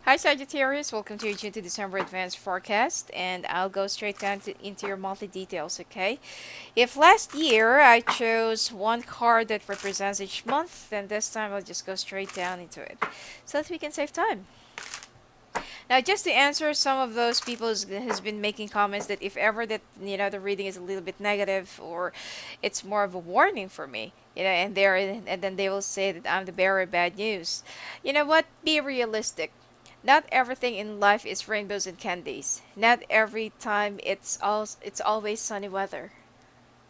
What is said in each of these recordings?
Hi Sagittarius, welcome to your June to December advanced forecast, and I'll go straight down into your monthly details, okay? If last year I chose one card that represents each month, then this time I'll just go straight down into it so that we can save time. Now, just to answer some of those people has been making comments that if ever that the reading is a little bit negative or it's more of a warning for me, and then they will say that I'm the bearer of bad news. You know what? Be realistic. Not everything in life is rainbows and candies. Not every time it's always sunny weather.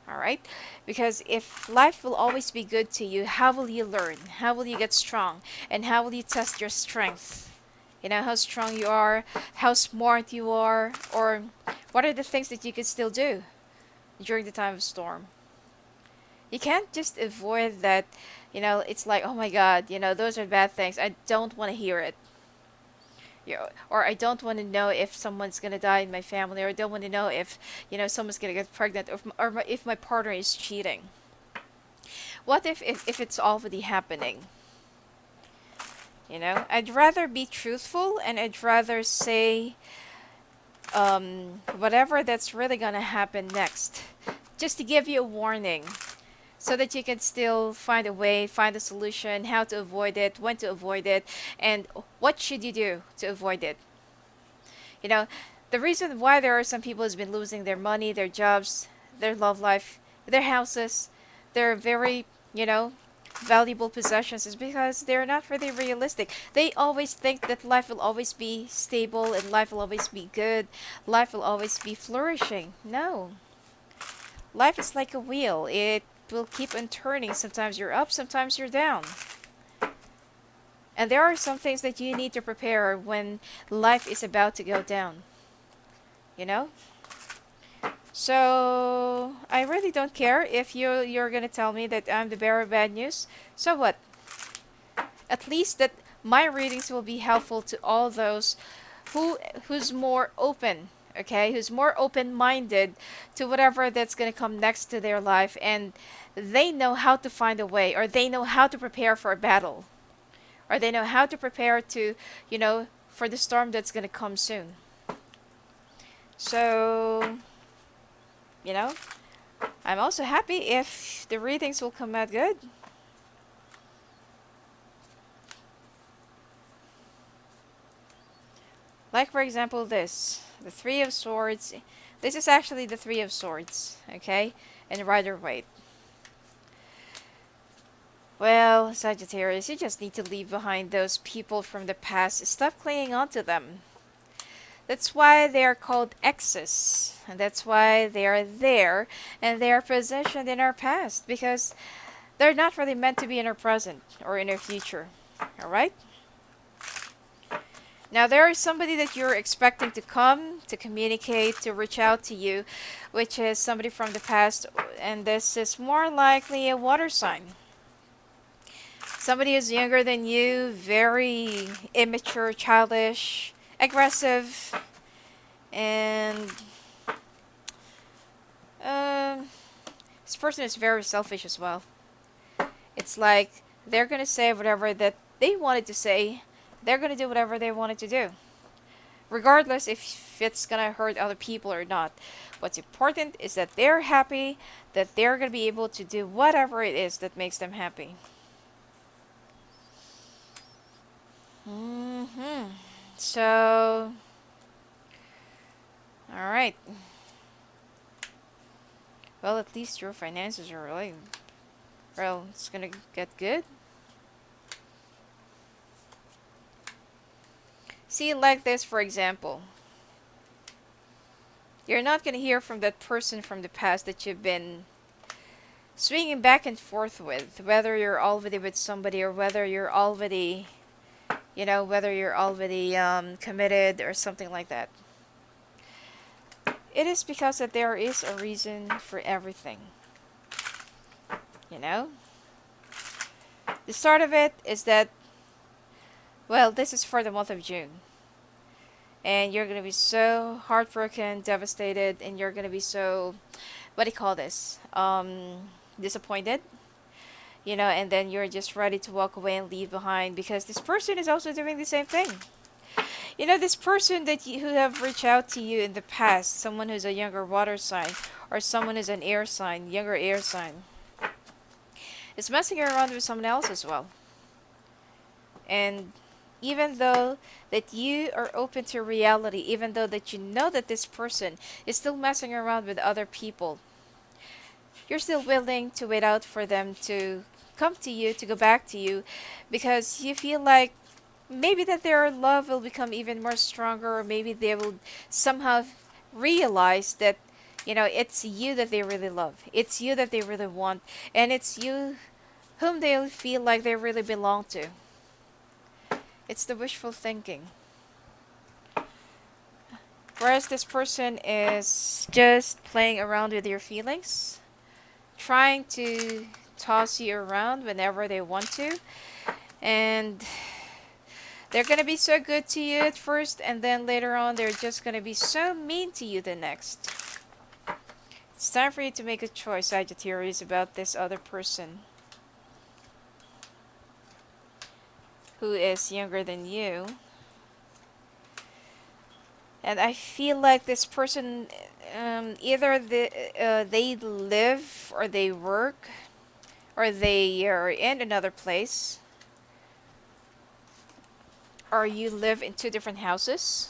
All right? Because if life will always be good to you, how will you learn? How will you get strong? And how will you test your strength? You know how strong you are, how smart you are, or what are the things that you can still do during the time of storm. You can't just avoid that, it's like, oh my god, those are bad things. I don't want to hear it. Or I don't want to know if someone's gonna die in my family, or I don't want to know if, someone's gonna get pregnant, or if my partner is cheating. What if it's already happening? I'd rather be truthful, and I'd rather say whatever that's really gonna happen next, just to give you a warning, so that you can still find a way, find a solution, how to avoid it, when to avoid it, and what should you do to avoid it. You know, the reason why there are some people who's been losing their money, their jobs, their love life, their houses, their very, valuable possessions is because they're not really realistic. They always think that life will always be stable and life will always be good, life will always be flourishing. No. Life is like a wheel. It will keep on turning. Sometimes you're up, sometimes you're down. And there are some things that you need to prepare when life is about to go down. You know? So I really don't care if you're gonna tell me that I'm the bearer of bad news. So what? At least that my readings will be helpful to all those who's more open, okay? Who's more open-minded to whatever that's gonna come next to their life, and they know how to find a way, or they know how to prepare for a battle, or they know how to prepare to, for the storm that's gonna come soon. So, you know, I'm also happy if the readings will come out good. Like, for example, the Three of Swords. This is actually the Three of Swords, okay? And Rider-Waite. Well, Sagittarius, you just need to leave behind those people from the past. Stop clinging on to them. That's why they are called exes. And that's why they are there. And they are positioned in our past. Because they're not really meant to be in our present or in our future. Alright? Now, there is somebody that you're expecting to come, to communicate, to reach out to you, which is somebody from the past, and this is more likely a water sign. Somebody who's younger than you, very immature, childish, aggressive, and this person is very selfish as well. It's like they're gonna say whatever that they wanted to say. They're gonna do whatever they wanted to do, regardless if it's gonna hurt other people or not. What's important is that they're happy, that they're gonna be able to do whatever it is that makes them happy. So, alright. Well, at least your finances are really, well, it's gonna get good. See, like this, for example. You're not gonna hear from that person from the past that you've been swinging back and forth with, whether you're already with somebody or whether you're already, committed or something like that. It is because that there is a reason for everything. You know? The start of it is that, well, this is for the month of June. And you're going to be so heartbroken, devastated, and you're going to be so, what do you call this? Disappointed. And then you're just ready to walk away and leave behind because this person is also doing the same thing. This person who have reached out to you in the past, someone who's a younger water sign, or someone who's an air sign, younger air sign, is messing around with someone else as well. And even though that you are open to reality, even though that you know that this person is still messing around with other people, you're still willing to wait out for them to come to you, to go back to you, because you feel like maybe that their love will become even more stronger, or maybe they will somehow realize that it's you that they really love, it's you that they really want, and it's you whom they feel like they really belong to. It's the wishful thinking. Whereas this person is just playing around with your feelings, trying to toss you around whenever they want to, and they're gonna be so good to you at first, and then later on they're just gonna be so mean to you the next. It's time for you to make a choice, Sagittarius, about this other person who is younger than you. And I feel like this person, either they live or they work or they are in another place, or you live in two different houses,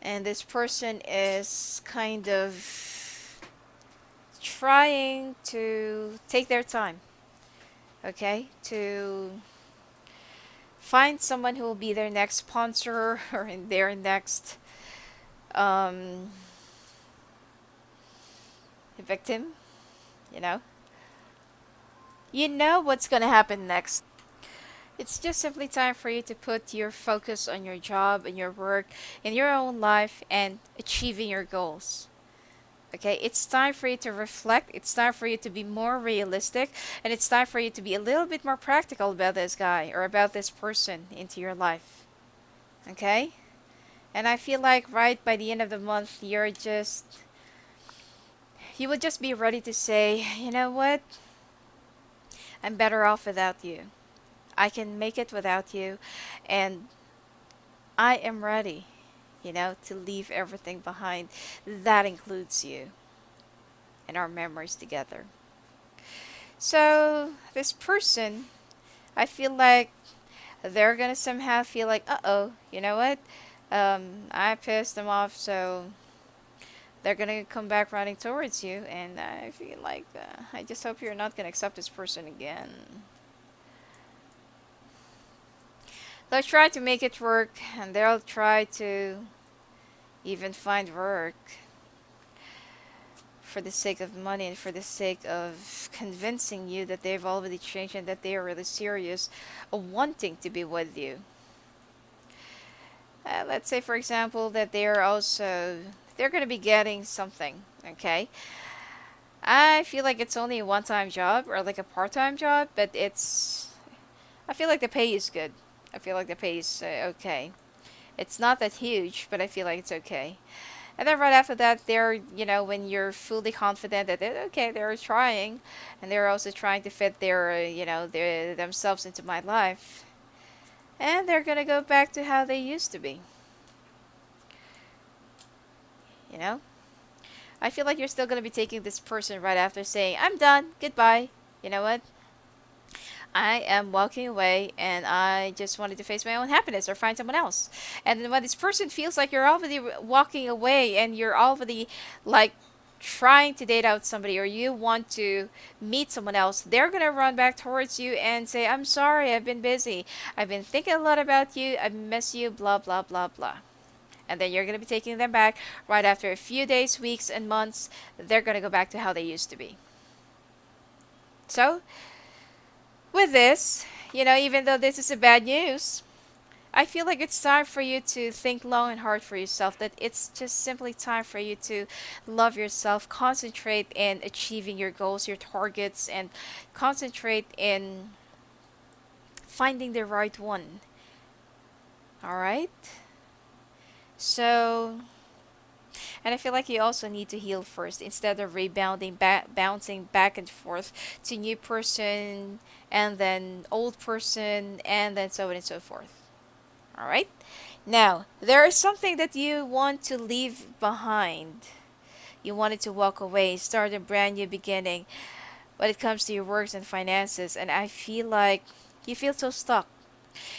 and this person is kind of trying to take their time, okay, to find someone who will be their next sponsor or in their next um, victim. You know, you know what's gonna happen next. It's just simply time for you to put your focus on your job and your work in your own life and achieving your goals. Okay, it's time for you to reflect. It's time for you to be more realistic, and it's time for you to be a little bit more practical about this guy or about this person into your life. Okay? And I feel like right by the end of the month, you will just be ready to say, you know what? I'm better off without you. I can make it without you, and I am ready, to leave everything behind. That includes you and our memories together. So, this person, I feel like they're gonna somehow feel like, uh oh, you know what? I pissed them off, so they're gonna come back running towards you, and I feel like I just hope you're not gonna accept this person again. They'll try to make it work, and they'll try to even find work for the sake of money and for the sake of convincing you that they've already changed and that they are really serious of wanting to be with you. Let's say, for example, that they're going to be getting something, okay? I feel like it's only a one-time job or like a part-time job, but I feel like the pay is good. I feel like the pay is okay. It's not that huge, but I feel like it's okay. And then right after that, when you're fully confident that they're trying, and they're also trying to fit themselves into my life, and they're gonna go back to how they used to be. You know, I feel like you're still gonna be taking this person right after saying, "I'm done, goodbye." You know what? I am walking away, and I just wanted to face my own happiness or find someone else. And then when this person feels like you're already walking away and you're already like trying to date out somebody or you want to meet someone else, they're going to run back towards you and say, "I'm sorry, I've been busy. I've been thinking a lot about you. I miss you, blah, blah, blah, blah." And then you're going to be taking them back right after a few days, weeks, and months. They're going to go back to how they used to be. So, with this, even though this is a bad news, I feel like it's time for you to think long and hard for yourself. That it's just simply time for you to love yourself, concentrate in achieving your goals, your targets, and concentrate in finding the right one. Alright? So, and I feel like you also need to heal first instead of rebounding, bouncing back and forth to new person and then old person and then so on and so forth. All right. Now, there is something that you want to leave behind. You wanted to walk away, start a brand new beginning when it comes to your works and finances. And I feel like you feel so stuck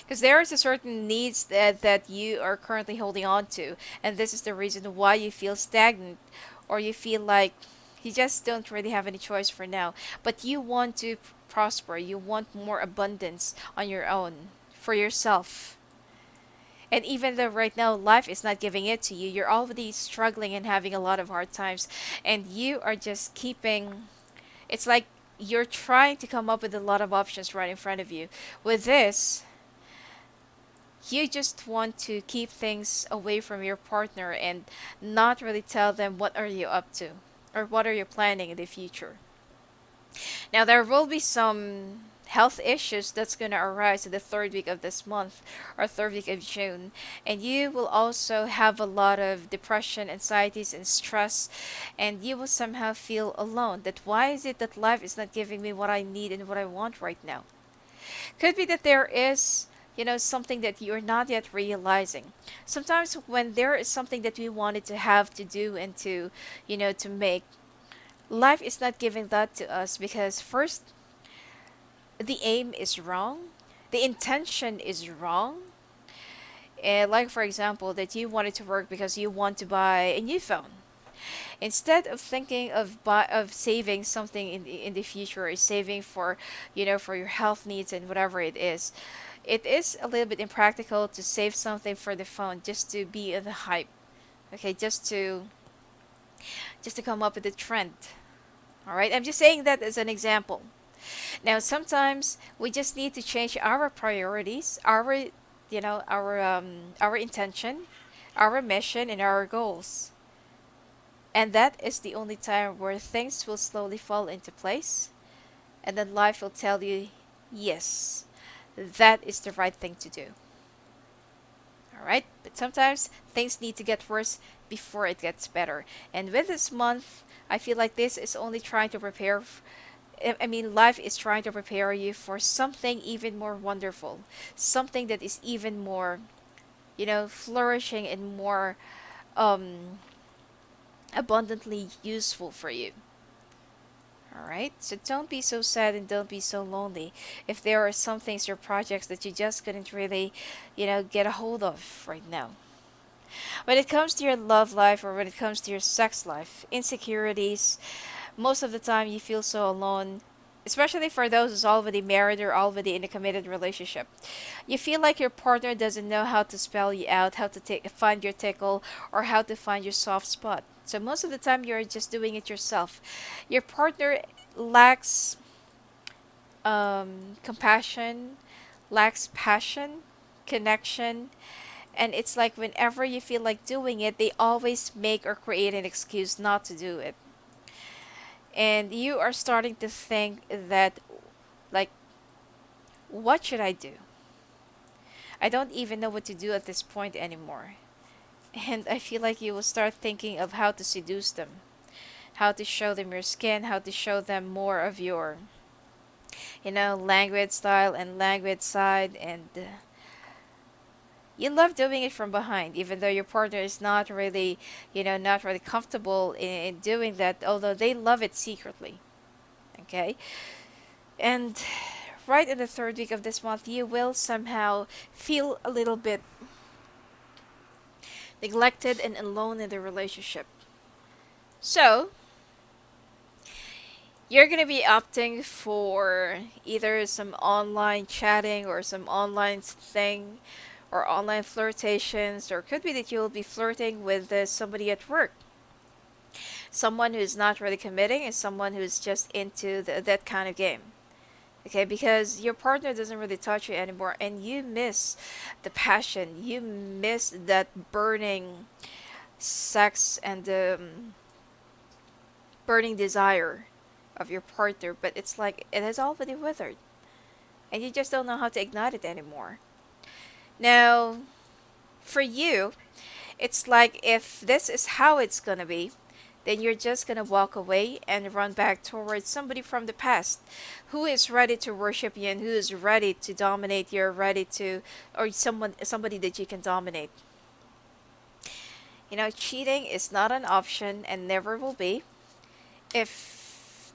because there is a certain needs that you are currently holding on to. And this is the reason why you feel stagnant, or you feel like you just don't really have any choice for now. But you want to prosper. You want more abundance on your own for yourself. And even though right now life is not giving it to you, you're already struggling and having a lot of hard times. And you are just keeping, it's like you're trying to come up with a lot of options right in front of you. With this, you just want to keep things away from your partner and not really tell them what are you up to or what are you planning in the future. Now, there will be some health issues that's going to arise in the third week of this month or third week of June. And you will also have a lot of depression, anxieties, and stress. And you will somehow feel alone. That why is it that life is not giving me what I need and what I want right now? Could be that there is, something that you're not yet realizing. Sometimes when there is something that we wanted to have to do and to make, life is not giving that to us because first, the aim is wrong, the intention is wrong. And like for example, that you wanted to work because you want to buy a new phone. Instead of thinking of saving something in the future, or saving for for your health needs and whatever it is a little bit impractical to save something for the phone just to be in the hype. Okay, just to come up with a trend. All right, I'm just saying that as an example. Now, sometimes we just need to change our priorities, our intention, our mission, and our goals. And that is the only time where things will slowly fall into place, and then life will tell you, yes, that is the right thing to do. All right? But sometimes things need to get worse before it gets better. And with this month, I feel like this is only trying to prepare. I mean, life is trying to prepare you for something even more wonderful, something that is even more, flourishing and more um, abundantly useful for you. All right, so don't be so sad and don't be so lonely if there are some things or projects that you just couldn't really, get a hold of right now. When it comes to your love life or when it comes to your sex life, insecurities, most of the time you feel so alone, especially for those who's already married or already in a committed relationship. You feel like your partner doesn't know how to spell you out, how to find your tickle, or how to find your soft spot. So most of the time you're just doing it yourself. Your partner lacks compassion, lacks passion, connection, and it's like whenever you feel like doing it, they always make or create an excuse not to do it. And you are starting to think that, like, what should I do? I don't even know what to do at this point anymore. And I feel like you will start thinking of how to seduce them, how to show them your skin, how to show them more of your, language style and language side. And you love doing it from behind, even though your partner is not really, not really comfortable in doing that, although they love it secretly. Okay? And right in the third week of this month, you will somehow feel a little bit neglected and alone in the relationship. So, you're going to be opting for either some online chatting or some online thing or online flirtations, or could be that you'll be flirting with somebody at work. Someone who's not really committing and someone who's just into that kind of game. Okay, because your partner doesn't really touch you anymore and you miss the passion, you miss that burning sex and burning desire of your partner, but it's like it has already withered and you just don't know how to ignite it anymore. Now, for you, it's like if this is how it's gonna be, then you're just gonna walk away and run back towards somebody from the past who is ready to worship you and who is ready to dominate you, or ready to, or somebody that you can dominate. Cheating is not an option and never will be. If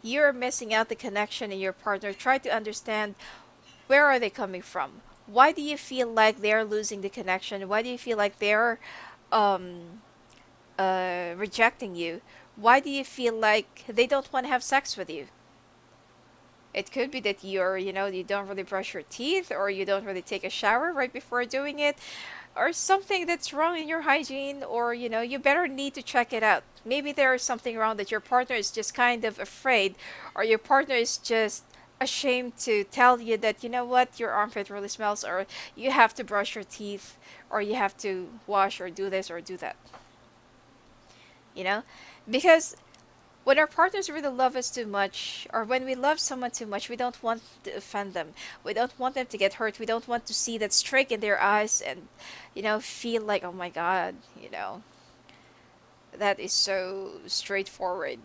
you're missing out the connection in your partner, try to understand, where are they coming from? Why do you feel like they're losing the connection? Why do you feel like they're um rejecting you? Why do you feel like they don't want to have sex with you? It could be that you don't really brush your teeth, or you don't really take a shower right before doing it, or something that's wrong in your hygiene, or you better need to check it out. Maybe there is something wrong that your partner is just kind of afraid, or your partner is just ashamed to tell you that, what, your armpit really smells, or you have to brush your teeth, or you have to wash, or do this or do that. you know because when our partners really love us too much, or when we love someone too much, we don't want to offend them. We don't want them to get hurt. We don't want to see that streak in their eyes and, feel like, oh my God, that is so straightforward.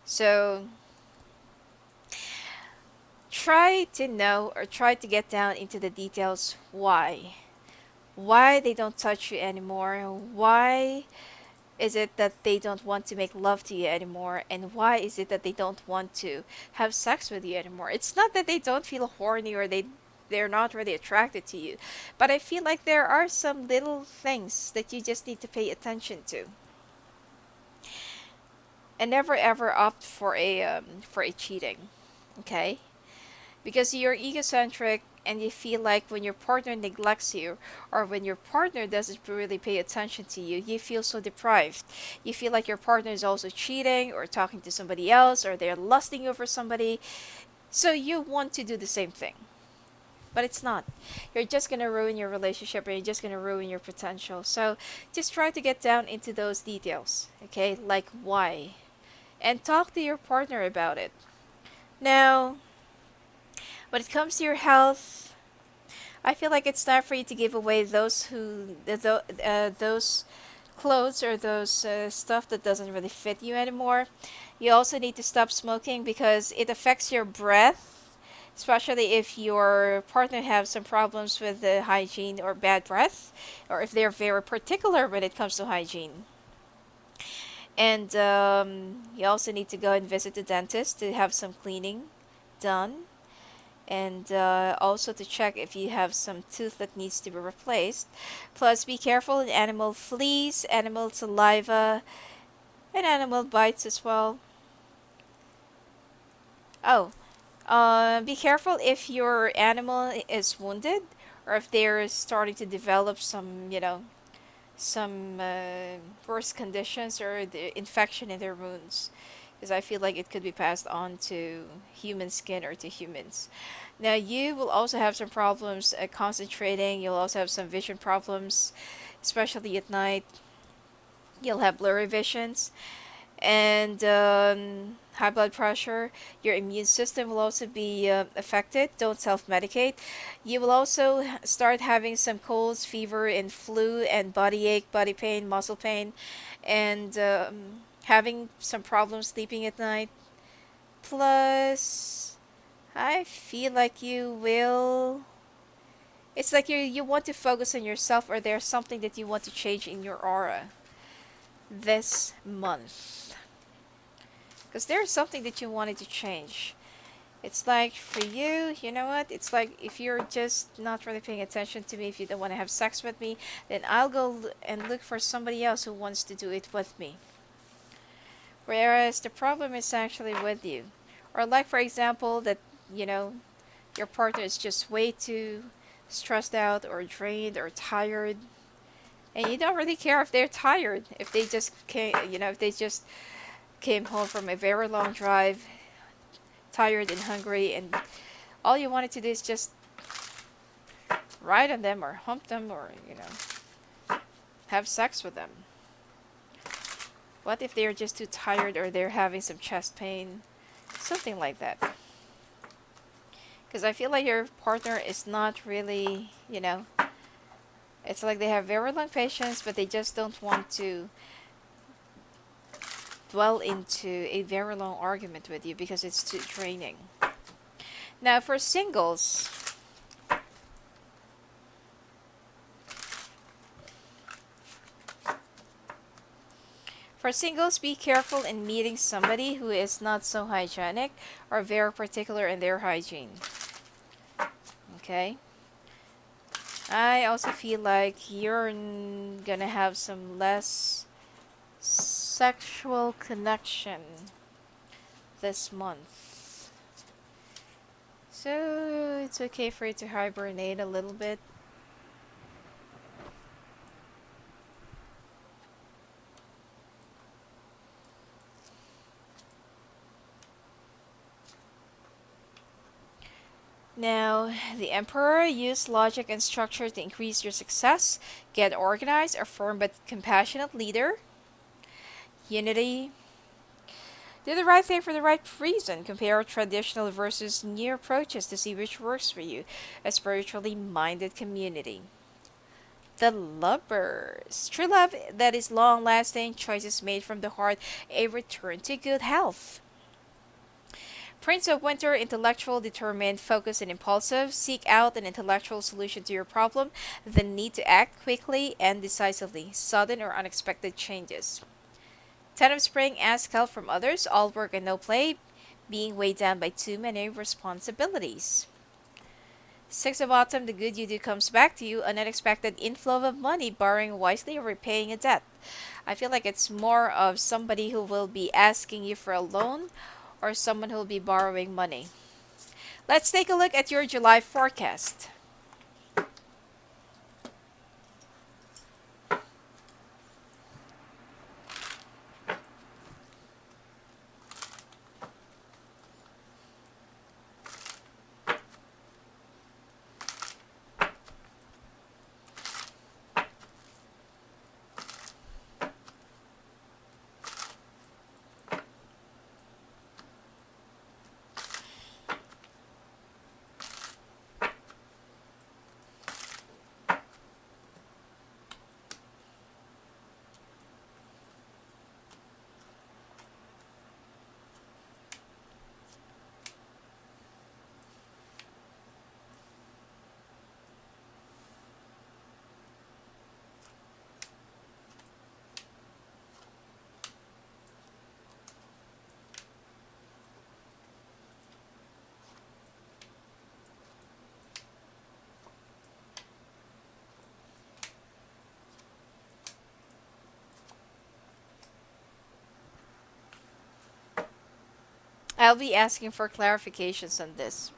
So try to know, or try to get down into the details, why they don't touch you anymore, why is it that they don't want to make love to you anymore, and why is it that they don't want to have sex with you anymore? It's not that they don't feel horny, or they're not really attracted to you, but I feel like there are some little things that you just need to pay attention to, and never ever opt for a cheating. Okay, because you're egocentric, and you feel like when your partner neglects you, or when your partner doesn't really pay attention to you, you feel so deprived. You feel like your partner is also cheating, or talking to somebody else, or they're lusting over somebody, so you want to do the same thing. But it's not. You're just going to ruin your relationship, or you're just going to ruin your potential. So just try to get down into those details, okay? Like why. And talk to your partner about it. Now, when it comes to your health, I feel like it's time for you to give away those clothes, or those stuff that doesn't really fit you anymore. You also need to stop smoking, because it affects your breath, especially if your partner has some problems with the hygiene or bad breath, or if they're very particular when it comes to hygiene. And you also need to go and visit the dentist to have some cleaning done, and also to check if you have some tooth that needs to be replaced. Plus, be careful in animal fleas, animal saliva, and animal bites as well. Oh, be careful if your animal is wounded, or if they're starting to develop some worse conditions, or the infection in their wounds, because I feel like it could be passed on to human skin, or to humans. Now, you will also have some problems concentrating. You'll also have some vision problems, especially at night. You'll have blurry visions, and high blood pressure. Your immune system will also be affected. Don't self medicate. You will also start having some colds, fever, and flu, and body ache, body pain, muscle pain, and having some problems sleeping at night. Plus, I feel like you will. It's like you want to focus on yourself, or there's something that you want to change in your aura this month. Because there's something that you wanted to change. It's like for you, you know what? It's like if you're just not really paying attention to me, if you don't want to have sex with me, then I'll go and look for somebody else who wants to do it with me. Whereas the problem is actually with you. Or like for example that, you know, your partner is just way too stressed out, or drained, or tired, and you don't really care if they're tired, if they just came home from a very long drive, tired and hungry, and all you wanted to do is just ride on them, or hump them, or have sex with them. What if they're just too tired, or they're having some chest pain, something like that? Because I feel like your partner is not really, it's like they have very long patience, but they just don't want to dwell into a very long argument with you because it's too draining. Now, for singles, be careful in meeting somebody who is not so hygienic or very particular in their hygiene. Okay? I also feel like you're gonna have some less sexual connection this month. So it's okay for you to hibernate a little bit. Now, the Emperor, use logic and structure to increase your success. Get organized, a firm but compassionate leader. Unity. Do the right thing for the right reason. Compare traditional versus new approaches to see which works for you. A spiritually minded community. The Lovers. True love that is long lasting, choices made from the heart, a return to good health. Prince of Winter, intellectual, determined, focused, and impulsive. Seek out an intellectual solution to your problem, the need to act quickly and decisively, sudden or unexpected changes. Ten of Spring, ask help from others, all work and no play, being weighed down by too many responsibilities. Six of Autumn, the good you do comes back to you, an unexpected inflow of money, borrowing wisely or repaying a debt. I feel like it's more of somebody who will be asking you for a loan or someone who will be borrowing money. Let's take a look at your July forecast. I'll be asking for clarifications on this.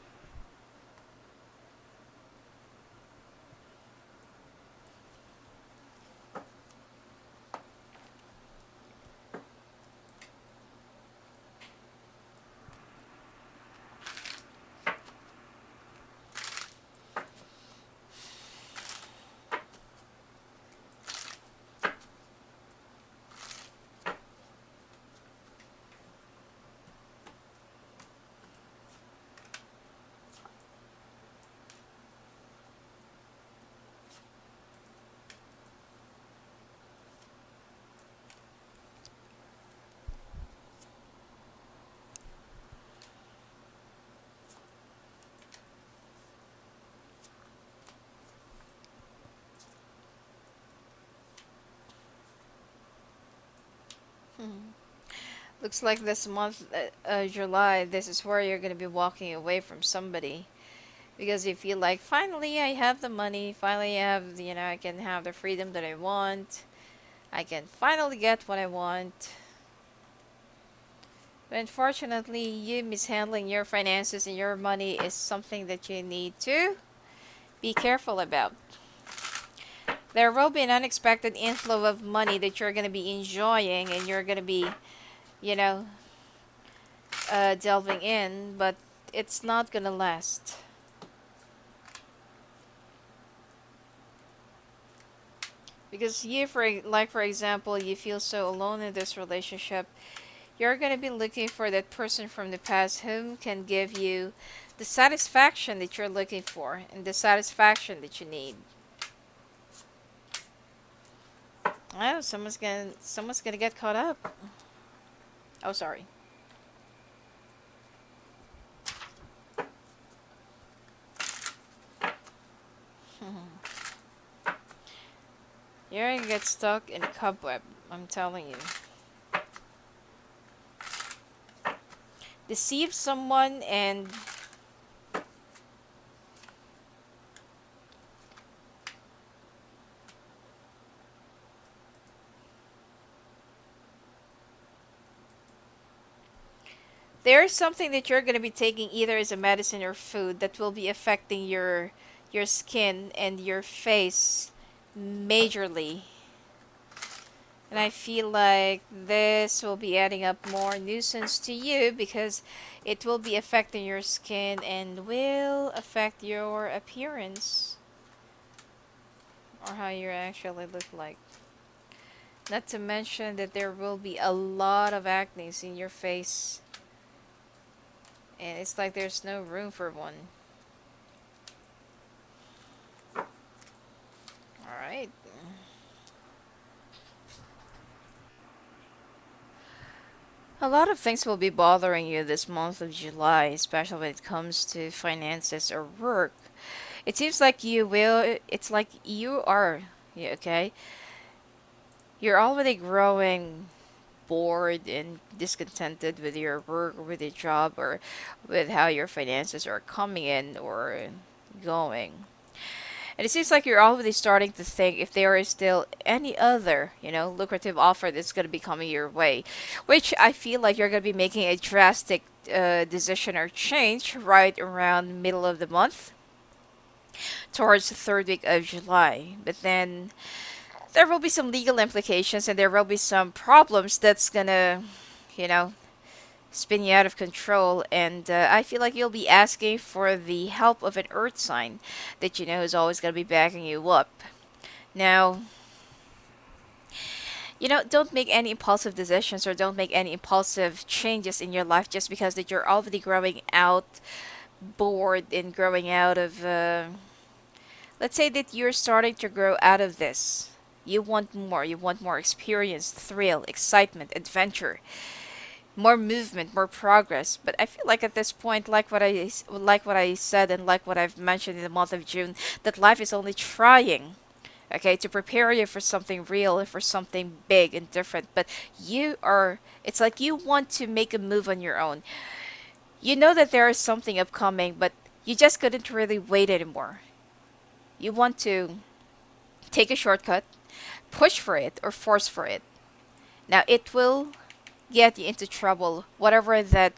Hmm. Looks like this month, July, this is where you're going to be walking away from somebody. Because you feel like, finally, I have the money. Finally, I can have the freedom that I want. I can finally get what I want. But unfortunately, you mishandling your finances and your money is something that you need to be careful about. There will be an unexpected inflow of money that you're going to be enjoying and you're going to be, you know, delving in, but it's not going to last. Because for example, you feel so alone in this relationship, you're going to be looking for that person from the past whom can give you the satisfaction that you're looking for and the satisfaction that you need. Oh, someone's gonna get caught up. Oh, sorry. You're gonna get stuck in a cobweb. I'm telling you. Deceive someone and there's something that you're going to be taking either as a medicine or food that will be affecting your skin and your face majorly. And I feel like this will be adding up more nuisance to you because it will be affecting your skin and will affect your appearance or how you actually look like. Not to mention that there will be a lot of acne in your face, and it's like there's no room for one. Alright. A lot of things will be bothering you this month of July, especially when it comes to finances or work. It seems like it's like you are, yeah, okay? You're already growing bored and discontented with your work or with your job or with how your finances are coming in or going. And it seems like you're already starting to think if there is still any other, lucrative offer that's going to be coming your way, which I feel like you're going to be making a drastic decision or change right around middle of the month towards the third week of July. But then there will be some legal implications and there will be some problems that's going to, you know, spin you out of control. And I feel like you'll be asking for the help of an earth sign that you know is always going to be backing you up. Now, don't make any impulsive decisions or don't make any impulsive changes in your life just because that you're already growing out bored and growing out of let's say that you're starting to grow out of this. You want more. You want more experience, thrill, excitement, adventure, more movement, more progress. But I feel like at this point, like what I said and like what I've mentioned in the month of June, that life is only trying, okay, to prepare you for something real and for something big and different. But it's like you want to make a move on your own. You know that there is something upcoming, but you just couldn't really wait anymore. You want to take a shortcut, push for it, or force for it. Now, it will get you into trouble, whatever that,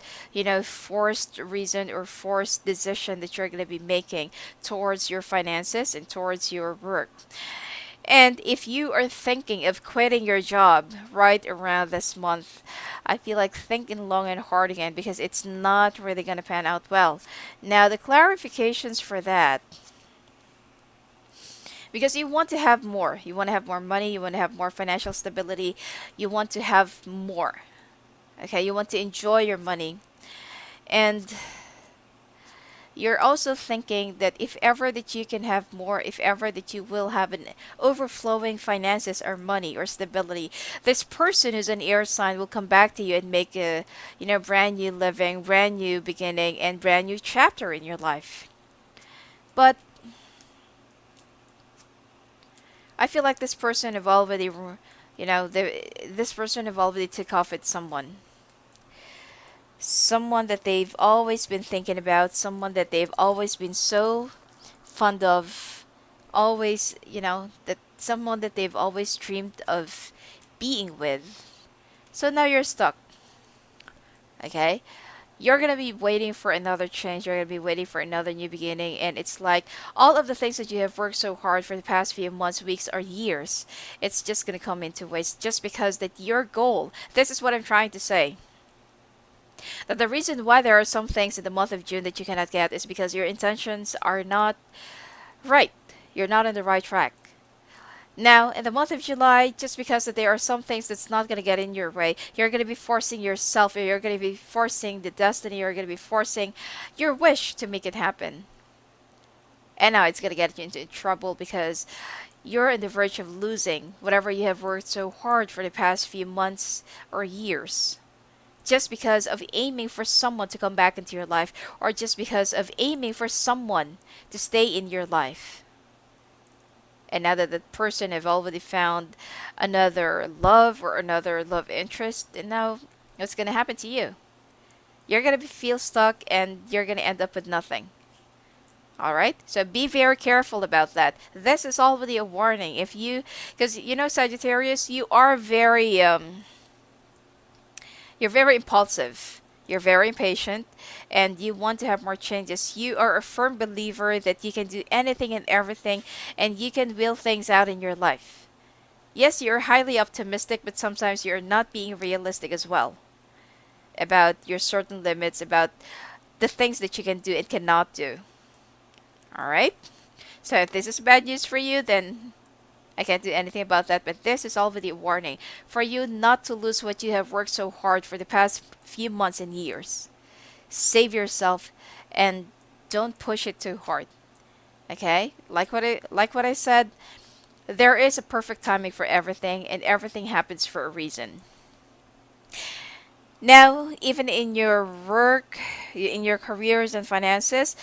forced reason or forced decision that you're going to be making towards your finances and towards your work. And if you are thinking of quitting your job right around this month, I feel like thinking long and hard again because it's not really going to pan out well. Now, the clarifications for that, because you want to have more. You want to have more money, you want to have more financial stability, you want to have more. Okay, you want to enjoy your money. And you're also thinking that if ever that you can have more, if ever that you will have an overflowing finances or money or stability, this person who's an air sign will come back to you and make a, brand new living, brand new beginning, and brand new chapter in your life. But I feel like this person have already, this person have already took off with someone that they've always been thinking about, someone that they've always been so fond of, always, that someone that they've always dreamed of being with. So now you're stuck, okay? You're gonna be waiting for another change, you're gonna be waiting for another new beginning, and it's like all of the things that you have worked so hard for the past few months, weeks, or years, it's just gonna come into waste just because that your goal, this is what I'm trying to say, that the reason why there are some things in the month of June that you cannot get is because your intentions are not right. You're not on the right track. Now, in the month of July, just because that there are some things that's not going to get in your way, you're going to be forcing yourself, or you're going to be forcing the destiny, you're going to be forcing your wish to make it happen. And now it's going to get you into trouble because you're on the verge of losing whatever you have worked so hard for the past few months or years just because of aiming for someone to come back into your life, or just because of aiming for someone to stay in your life. And now that that person have already found another love or another love interest, and now what's gonna happen to you? You're gonna feel stuck, and you're gonna end up with nothing. All right, so be very careful about that. This is already a warning. If you, because you know, Sagittarius, you are very you're very impulsive. You're very impatient, and you want to have more changes. You are a firm believer that you can do anything and everything, and you can will things out in your life. Yes, you're highly optimistic, but sometimes you're not being realistic as well about your certain limits, about the things that you can do and cannot do. All right? So if this is bad news for you, then I can't do anything about that, but this is already a warning for you not to lose what you have worked so hard for the past few months and years. Save yourself and don't push it too hard. Okay? Like what I said, there is a perfect timing for everything, and everything happens for a reason. Now, even in your work, in your careers and finances,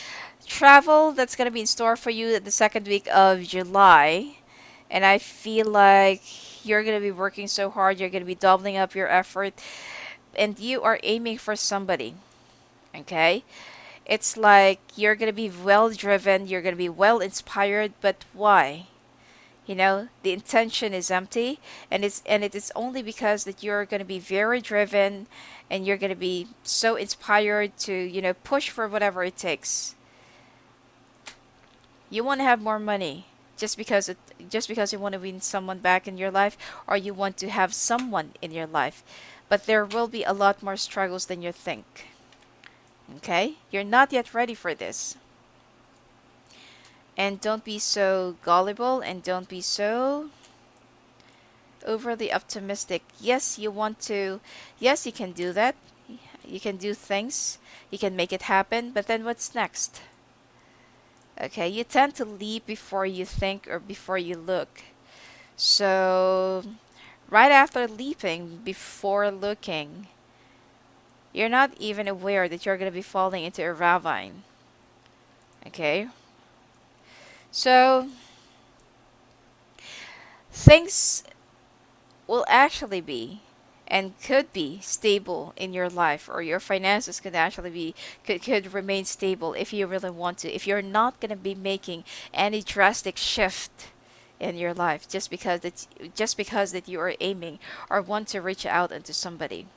travel that's going to be in store for you the second week of July. And I feel like you're going to be working so hard, you're going to be doubling up your effort, and you are aiming for somebody. Okay? It's like you're going to be well driven, you're going to be well inspired, but why? You know, the intention is empty, and it is only because that you're going to be very driven, and you're going to be so inspired to, push for whatever it takes. You want to have more money just because you want to win someone back in your life, or you want to have someone in your life. But there will be a lot more struggles than you think. Okay? You're not yet ready for this. And don't be so gullible, and don't be so overly optimistic. Yes, you want to. Yes, you can do that. You can do things. You can make it happen. But then what's next? Okay, you tend to leap before you think or before you look. So, right after leaping, before looking, you're not even aware that you're going to be falling into a ravine. Okay? So, things will actually be and could be stable in your life, or your finances could actually be could remain stable if you really want to, if you're not going to be making any drastic shift in your life just because that you are aiming or want to reach out into somebody.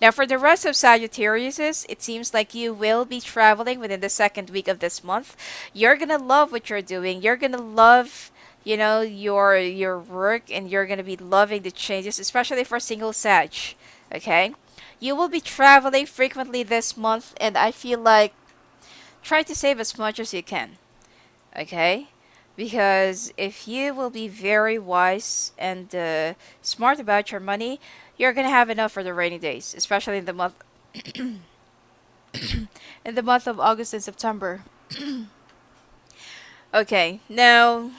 Now, for the rest of Sagittarius, it seems like you will be traveling within the second week of this month. You're gonna love what you're doing. You're gonna love, your work, and you're gonna be loving the changes, especially for single Sag. Okay, you will be traveling frequently this month, and I feel like try to save as much as you can. Okay, because if you will be very wise and smart about your money, you're gonna have enough for the rainy days, especially in the month in the month of August and September. Okay, now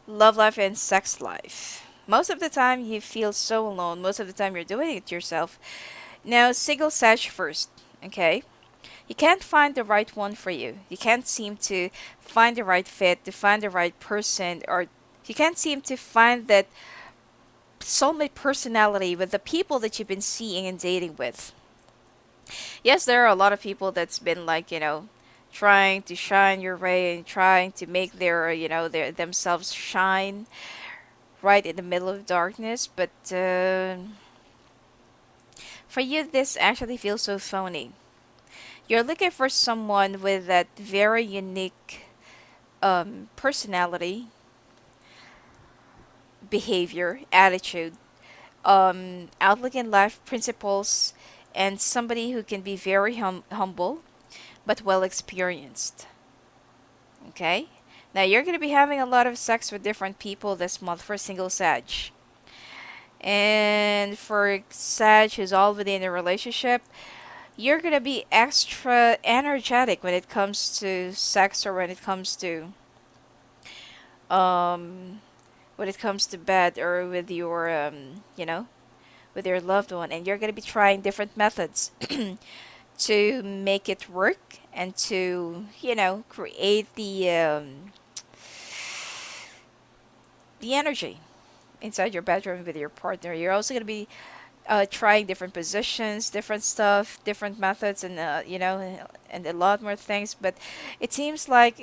love life and sex life. Most of the time you feel so alone. Most of the time you're doing it yourself. Now, single sesh first. Okay, you can't find the right one for you. You can't seem to find the right fit, to find the right person, or you can't seem to find that soulmate personality with the people that you've been seeing and dating with. Yes, there are a lot of people that's been like, trying to shine your way and trying to make their themselves shine right in the middle of darkness, but for you this actually feels so phony. You're looking for someone with that very unique personality, behavior, attitude, outlook in life, principles, and somebody who can be very humble but well experienced. Okay? Now you're going to be having a lot of sex with different people this month for single Sag. And for Sag who's already in a relationship, you're going to be extra energetic when it comes to sex, or um when it comes to bed, or with your with your loved one, and you're going to be trying different methods to make it work and to, create the energy inside your bedroom with your partner. You're also going to be trying different positions, different stuff, different methods, and and a lot more things. But it seems like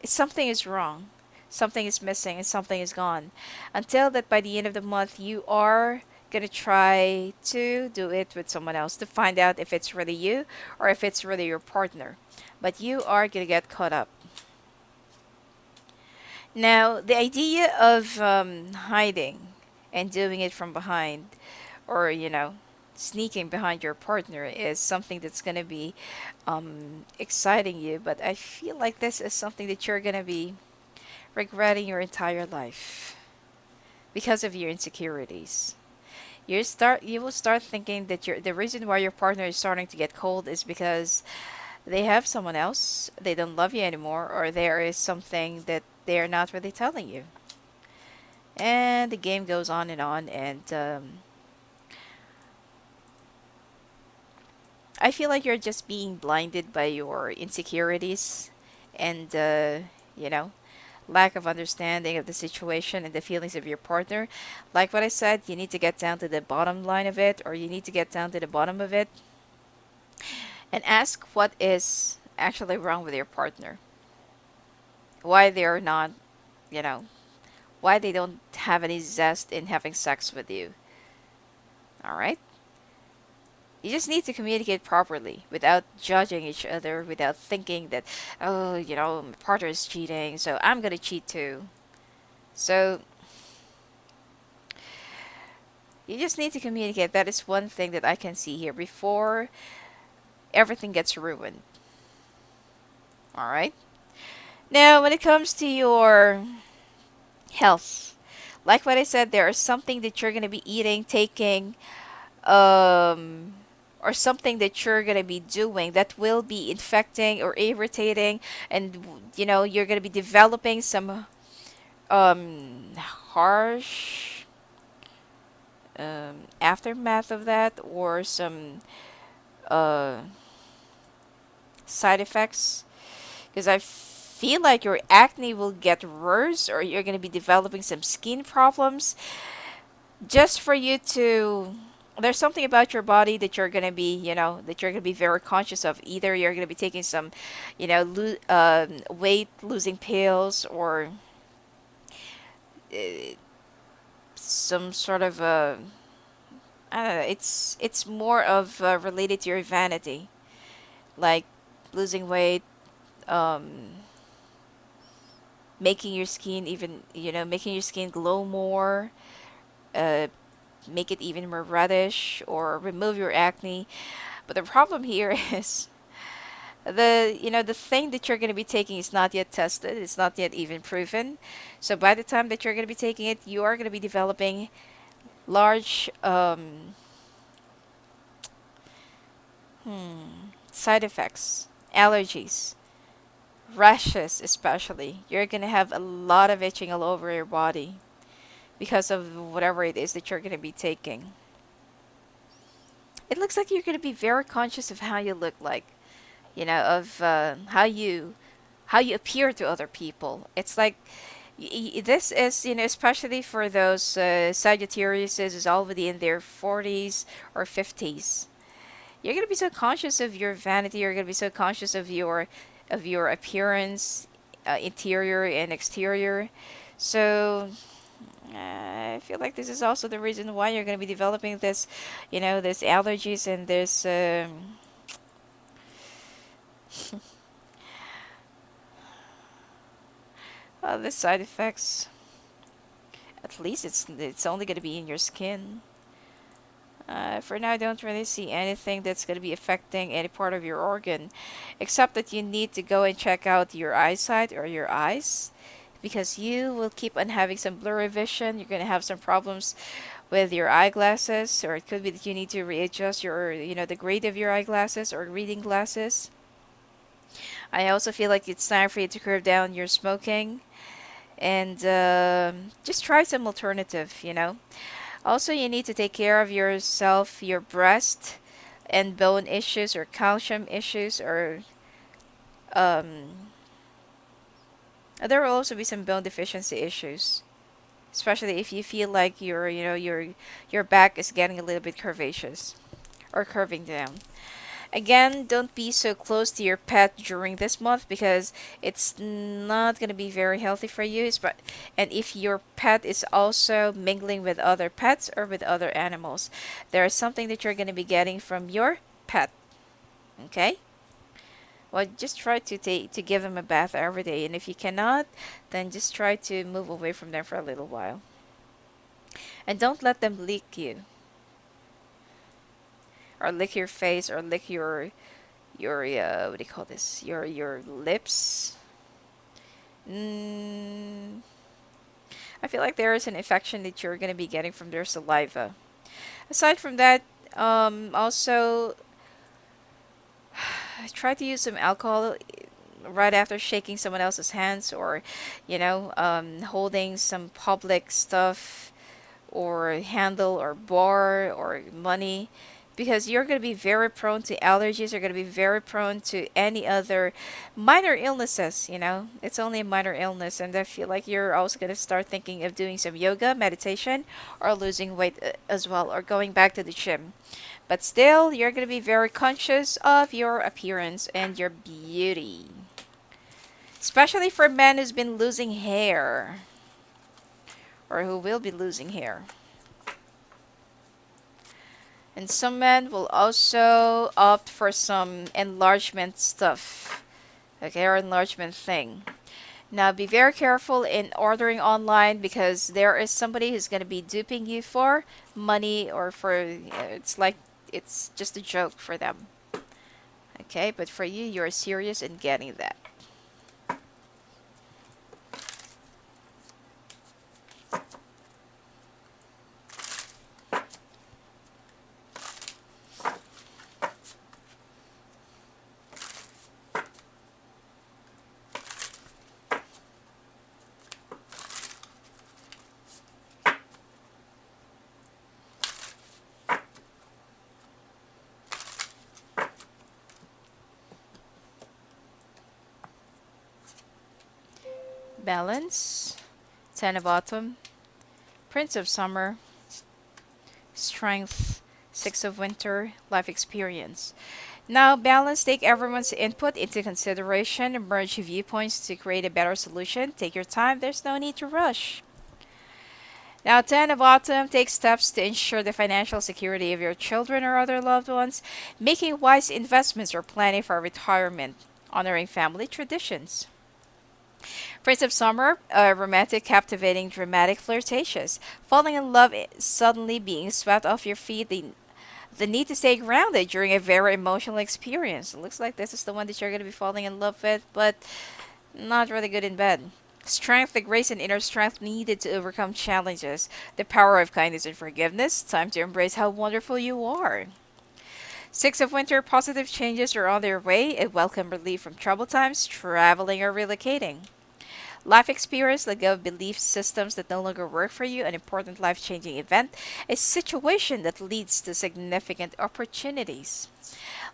something is wrong, something is missing, and something is gone. Until that, by the end of the month, you are gonna try to do it with someone else to find out if it's really you or if it's really your partner. But you are gonna get caught up. Now, the idea of hiding and doing it from behind, or sneaking behind your partner, is something that's going to be exciting you, but I feel like this is something that you're going to be regretting your entire life because of your insecurities. You will start thinking that the reason why your partner is starting to get cold is because they have someone else, they don't love you anymore, or there is something that they're not really telling you. And the game goes on, and I feel like you're just being blinded by your insecurities and, you know, lack of understanding of the situation and the feelings of your partner. Like what I said, you need to get down to the bottom line of it, or you need to get down to the bottom of it and ask what is actually wrong with your partner. Why they're not, you know, why they don't have any zest in having sex with you. All right? You just need to communicate properly without judging each other, without thinking that, oh, my partner is cheating, so I'm gonna cheat too. So, you just need to communicate. That is one thing that I can see here before everything gets ruined. Alright? Now, when it comes to your health, like what I said, there is something that you're gonna be eating, taking, um, or something that you're gonna be doing that will be infecting or irritating, and you're gonna be developing some harsh aftermath of that, or some uh side effects, because I feel like your acne will get worse, or you're gonna be developing some skin problems just for you to. There's something about your body that you're gonna be, that you're gonna be very conscious of. Either you're gonna be taking some, weight losing pills, or uh, some sort of I don't know. It's more of related to your vanity, like losing weight, um, making your skin even, making your skin glow more, uh, make it even more reddish, or remove your acne. But the problem here is the thing that you're going to be taking is not yet tested. It's not yet even proven. So by the time that you're going to be taking it, you are going to be developing large side effects, allergies, rashes, especially. You're going to have a lot of itching all over your body because of whatever it is that you're going to be taking. It looks like you're going to be very conscious of how you look like, of how you appear to other people. It's like this is, especially for those Sagittarius is already in their 40s or 50s. You're gonna be so conscious of your vanity. You're gonna be so conscious of your appearance, interior and exterior. So I feel like this is also the reason why you're gonna be developing this allergies and this the side effects. At least it's only gonna be in your skin. For now, I don't really see anything that's going to be affecting any part of your organ, except that you need to go and check out your eyesight or your eyes, because you will keep on having some blurry vision. You're going to have some problems with your eyeglasses, or it could be that you need to readjust the grade of your eyeglasses or reading glasses. I also feel like it's time for you to curb down your smoking and just try some alternative. Also, you need to take care of yourself, your breast and bone issues or calcium issues or um there will also be some bone deficiency issues, especially if you feel like your back is getting a little bit curvaceous or curving down. Again, don't be so close to your pet during this month because it's not going to be very healthy for you. And if your pet is also mingling with other pets or with other animals, there is something that you're going to be getting from your pet. Okay? Well, just try to give them a bath every day, and if you cannot, then just try to move away from them for a little while. And don't let them lick you or lick your face or lick your what do you call this? Your lips. Mm, I feel like there is an infection that you're gonna be getting from their saliva. Aside from that, also try to use some alcohol right after shaking someone else's hands or, holding some public stuff or handle or bar or money because you're going to be very prone to allergies. You're going to be very prone to any other minor illnesses. It's only a minor illness, and I feel like you're also going to start thinking of doing some yoga, meditation, or losing weight as well, or going back to the gym. But still, you're going to be very conscious of your appearance and your beauty, especially for men who's been losing hair or who will be losing hair. And some men will also opt for some enlargement stuff, okay, or enlargement thing. Now, be very careful in ordering online because there is somebody who's going to be duping you for money or it's like it's just a joke for them. Okay, but for you, you're serious in getting that. Balance, Ten of Autumn, Prince of Summer, Strength, Six of Winter, Life Experience. Now, balance, take everyone's input into consideration, merge viewpoints to create a better solution. Take your time, there's no need to rush. Now, Ten of Autumn, take steps to ensure the financial security of your children or other loved ones, making wise investments or planning for retirement, honoring family traditions. Prince of Summer, romantic, captivating, dramatic, flirtatious. Falling in love, suddenly being swept off your feet, the need to stay grounded during a very emotional experience. It looks like this is the one that you're going to be falling in love with, but not really good in bed. Strength, the grace and inner strength needed to overcome challenges. The power of kindness and forgiveness. Time to embrace how wonderful you are. Six of Winter, positive changes are on their way. A welcome relief from troubled times, traveling or relocating. Life experience, let go of belief systems that no longer work for you, an important life changing event, a situation that leads to significant opportunities.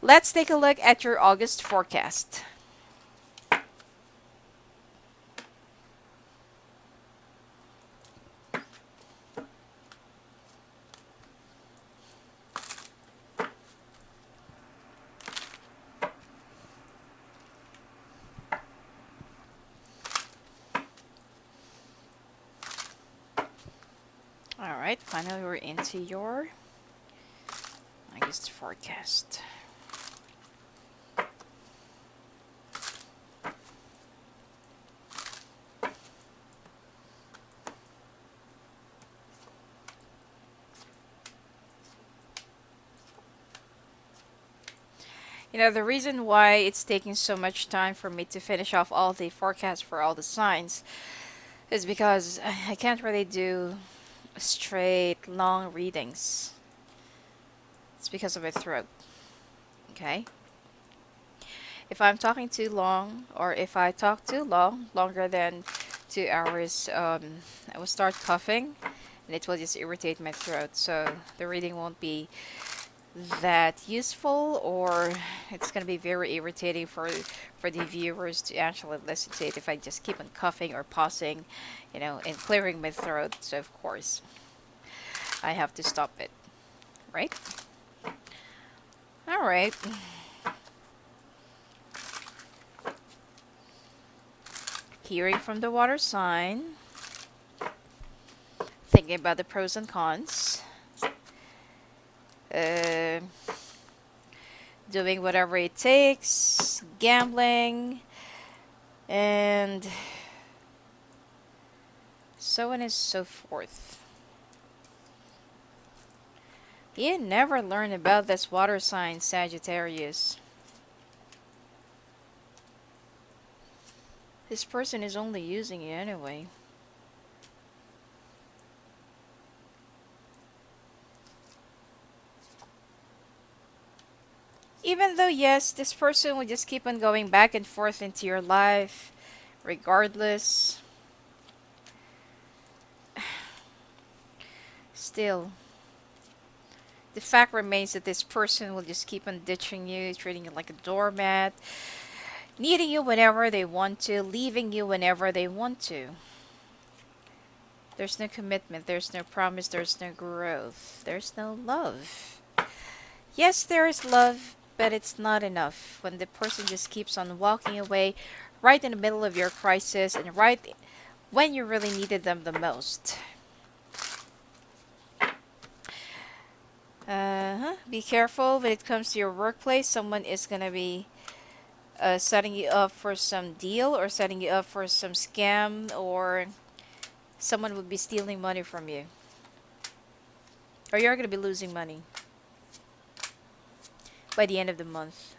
Let's take a look at your August forecast. Alright, finally we're into your August forecast. The reason why it's taking so much time for me to finish off all the forecasts for all the signs is because I can't really do straight, long readings. It's because of my throat. Okay? If I'm talking too long, or if I talk too long, longer than 2 hours, I will start coughing and it will just irritate my throat. So the reading won't be that useful, or it's going to be very irritating for the viewers to actually listen to it if I just keep on coughing or pausing, and clearing my throat. So of course I have to stop it, right? All right. Hearing from the water sign, thinking about the pros and cons, uh, doing whatever it takes, gambling, and so on and so forth. You never learn about this water sign, Sagittarius. This person is only using you anyway. Even though, yes, this person will just keep on going back and forth into your life, regardless, still, the fact remains that this person will just keep on ditching you, treating you like a doormat, needing you whenever they want to, leaving you whenever they want to. There's no commitment, there's no promise, there's no growth, there's no love. Yes, there is love, but it's not enough when the person just keeps on walking away right in the middle of your crisis and right when you really needed them the most. Be careful when it comes to your workplace. Someone is going to be setting you up for some deal or setting you up for some scam, or someone will be stealing money from you. Or you're going to be losing money by the end of the month.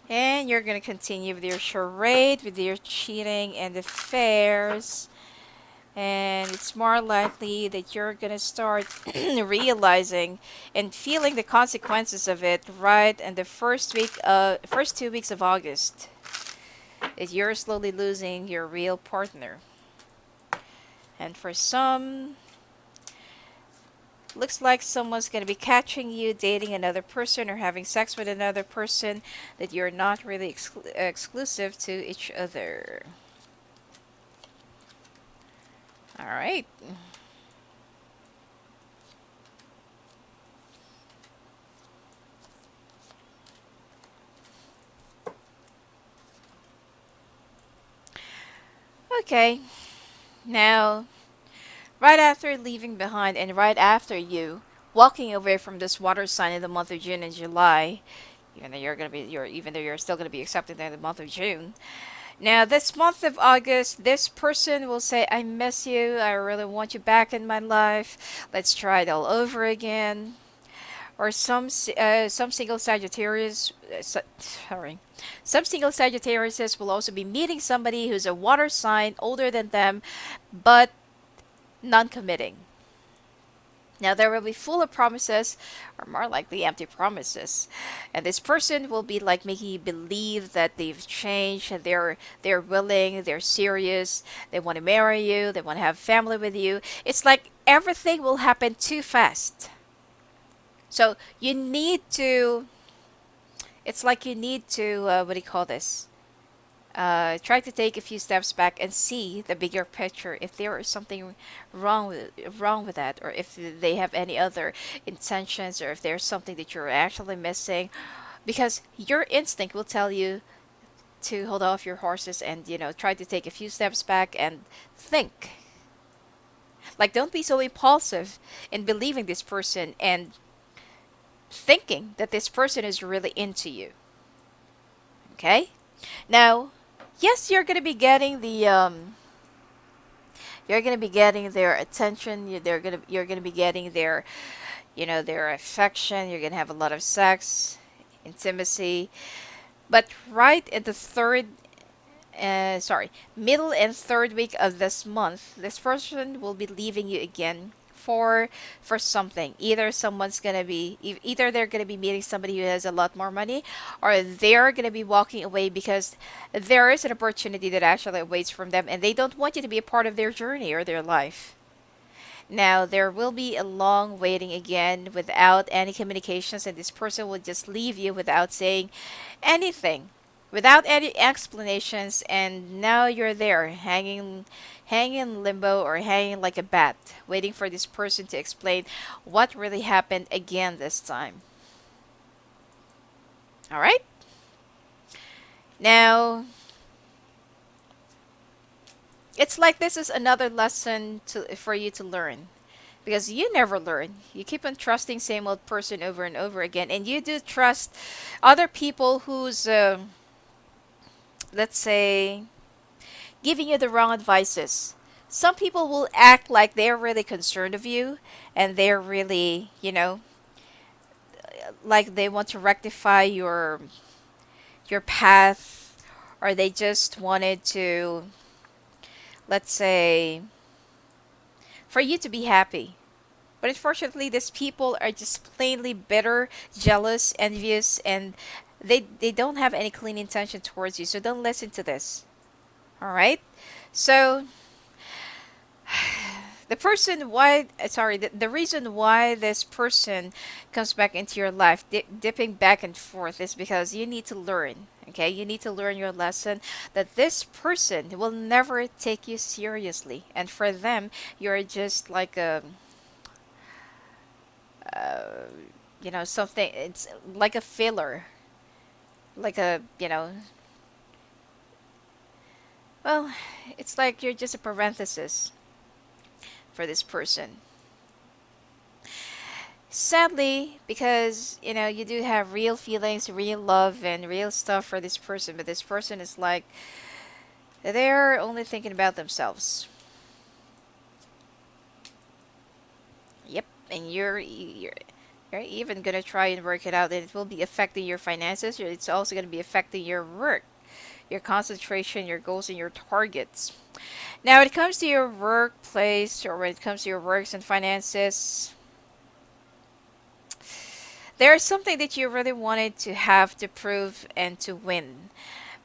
And you're going to continue with your charade, with your cheating and affairs. And it's more likely that you're going to start realizing and feeling the consequences of it right in the first 2 weeks of August. That you're slowly losing your real partner. And for some, looks like someone's going to be catching you dating another person or having sex with another person, that you're not really exclusive to each other. All right. Okay. Now, right after leaving behind and right after you walking away from this water sign in the month of June and July, even though you're still gonna be accepted in the month of June. Now, this month of August, this person will say, "I miss you. I really want you back in my life. Let's try it all over again." Or some single Sagittarius, some single Sagittariuses will also be meeting somebody who's a water sign older than them, but non-committing. Now there will be full of promises, or more likely empty promises, and this person will be like making you believe that they've changed, and they're willing, they're serious, they want to marry you, they want to have family with you. It's like everything will happen too fast. So you need to. It's like you need to. What do you call this? Try to take a few steps back and see the bigger picture. If there is something wrong with that, or if they have any other intentions, or if there's something that you're actually missing, because your instinct will tell you to hold off your horses and try to take a few steps back and think. Like, don't be so impulsive in believing this person and thinking that this person is really into you. Okay? Now, yes, you're gonna be getting their attention. You're gonna be getting their affection. You're gonna have a lot of sex, intimacy. But right in the middle and third week of this month, this person will be leaving you again for something. Either someone's gonna be either they're gonna be meeting somebody who has a lot more money, or they're gonna be walking away because there is an opportunity that actually awaits from them, and they don't want you to be a part of their journey or their life. Now, there will be a long waiting again without any communications, and this person will just leave you without saying anything, without any explanations, and now you're there hanging in limbo or hanging like a bat, waiting for this person to explain what really happened again this time. All right? Now, it's like this is another lesson for you to learn, because you never learn. You keep on trusting same old person over and over again, and you do trust other people who's let's say giving you the wrong advices. Some people will act like they're really concerned of you, and they're really, like they want to rectify your path, or they just wanted to, let's say, for you to be happy. But unfortunately, these people are just plainly bitter, jealous, envious, and they don't have any clean intention towards you. So don't listen to this. All right? So the reason why this person comes back into your life, dipping back and forth, is because you need to learn. Okay, you need to learn your lesson that this person will never take you seriously, and for them, you're just like a, uh, something. It's like a filler, like a, well, it's like you're just a parenthesis for this person. Sadly, because you do have real feelings, real love, and real stuff for this person, but this person is like they're only thinking about themselves. Yep, and you're even gonna try and work it out, and it will be affecting your finances. It's also gonna be affecting your work, your concentration, your goals, and your targets. Now, when it comes to your workplace, or when it comes to your works and finances, there's something that you really wanted to have to prove and to win.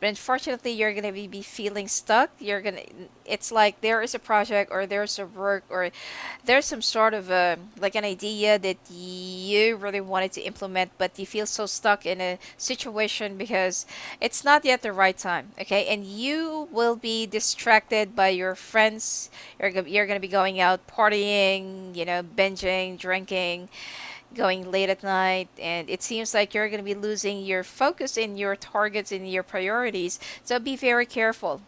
But unfortunately, you're gonna be feeling stuck. It's like there is a project, or there's a work, or there's some sort of a like an idea that you really wanted to implement, but you feel so stuck in a situation because it's not yet the right time. Okay, and you will be distracted by your friends. You're gonna be going out partying, binging, drinking, going late at night, and it seems like you're going to be losing your focus in your targets and your priorities. So be very careful.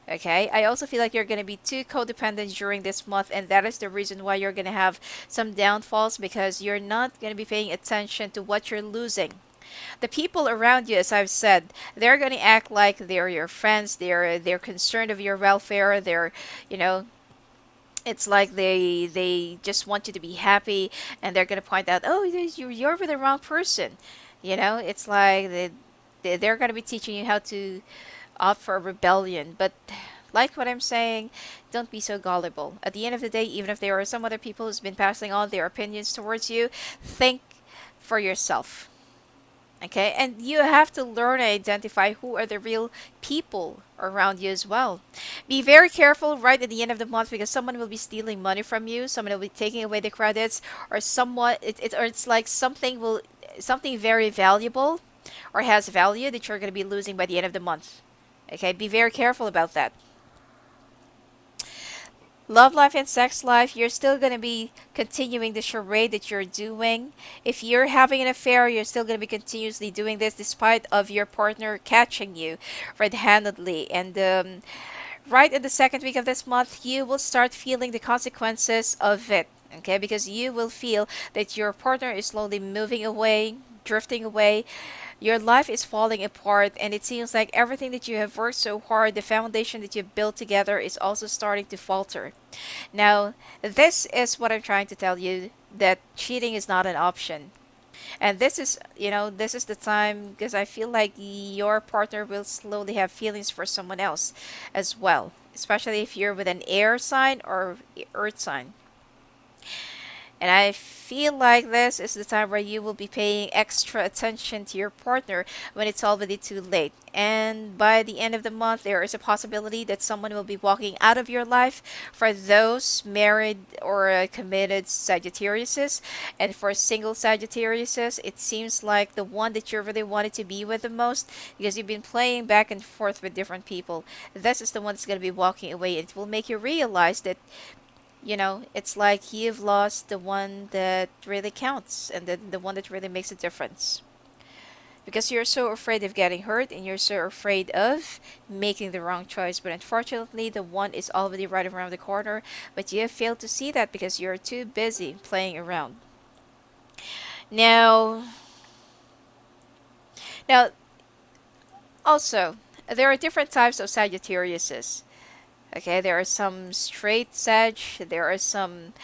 Okay, I also feel like you're going to be too codependent during this month, and that is the reason why you're going to have some downfalls, because you're not going to be paying attention to what you're losing. The people around you, as I've said, they're going to act like they're your friends. They're concerned of your welfare. You know, it's like they just want you to be happy, and they're gonna point out, oh, you're with the wrong person. It's like they're gonna be teaching you how to opt for rebellion. But like what I'm saying, don't be so gullible. At the end of the day, even if there are some other people who's been passing on their opinions towards you, think for yourself. Okay, and you have to learn and identify who are the real people around you as well. Be very careful right at the end of the month, because someone will be stealing money from you, someone will be taking away the credits, or or it's like something very valuable or has value that you're going to be losing by the end of the month. Okay, be very careful about that. Love life and sex life, you're still going to be continuing the charade that you're doing. If you're having an affair, you're still going to be continuously doing this despite of your partner catching you red-handedly. And right in the second week of this month, you will start feeling the consequences of it. Okay, because you will feel that your partner is slowly moving away, drifting away. Your life is falling apart, and it seems like everything that you have worked so hard, the foundation that you've built together, is also starting to falter. Now, this is what I'm trying to tell you, that cheating is not an option. And this is the time, because I feel like your partner will slowly have feelings for someone else as well, especially if you're with an air sign or earth sign. And I feel like this is the time where you will be paying extra attention to your partner when it's already too late. And by the end of the month, there is a possibility that someone will be walking out of your life for those married or committed Sagittariuses. And for single Sagittariuses, it seems like the one that you really wanted to be with the most, because you've been playing back and forth with different people. This is the one that's going to be walking away. It will make you realize that it's like you've lost the one that really counts and the one that really makes a difference. Because you're so afraid of getting hurt and you're so afraid of making the wrong choice. But unfortunately, the one is already right around the corner. But you have failed to see that because you're too busy playing around. Now, now, also, there are different types of Sagittariuses. Okay, there are some straight Sag, there are some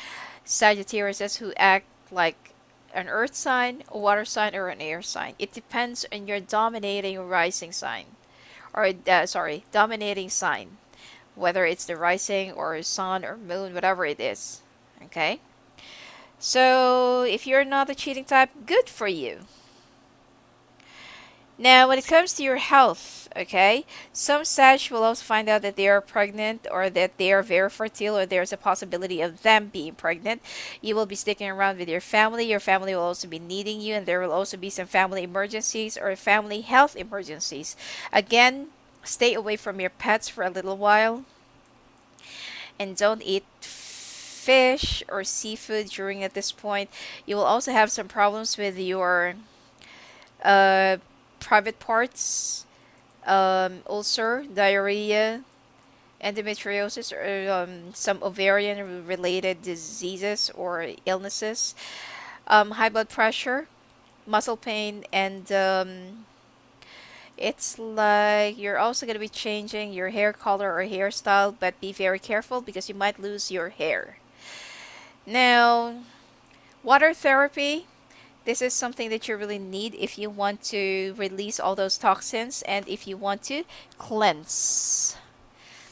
Sagittarius who act like an earth sign, a water sign, or an air sign. It depends on your dominating rising sign, or dominating sign, whether it's the rising or sun or moon, whatever it is. Okay? So, if you're not the cheating type, good for you. Now, when it comes to your health, okay, some Sag will also find out that they are pregnant or that they are very fertile or there's a possibility of them being pregnant. You will be sticking around with your family. Your family will also be needing you, and there will also be some family emergencies or family health emergencies. Again, stay away from your pets for a little while and don't eat fish or seafood during at this point. You will also have some problems with your uh, private parts, ulcer, diarrhea, endometriosis, or some ovarian related diseases or illnesses, high blood pressure, muscle pain, and it's like you're also going to be changing your hair color or hairstyle, but be very careful because you might lose your hair. Now, water therapy. This is something that you really need if you want to release all those toxins and if you want to cleanse.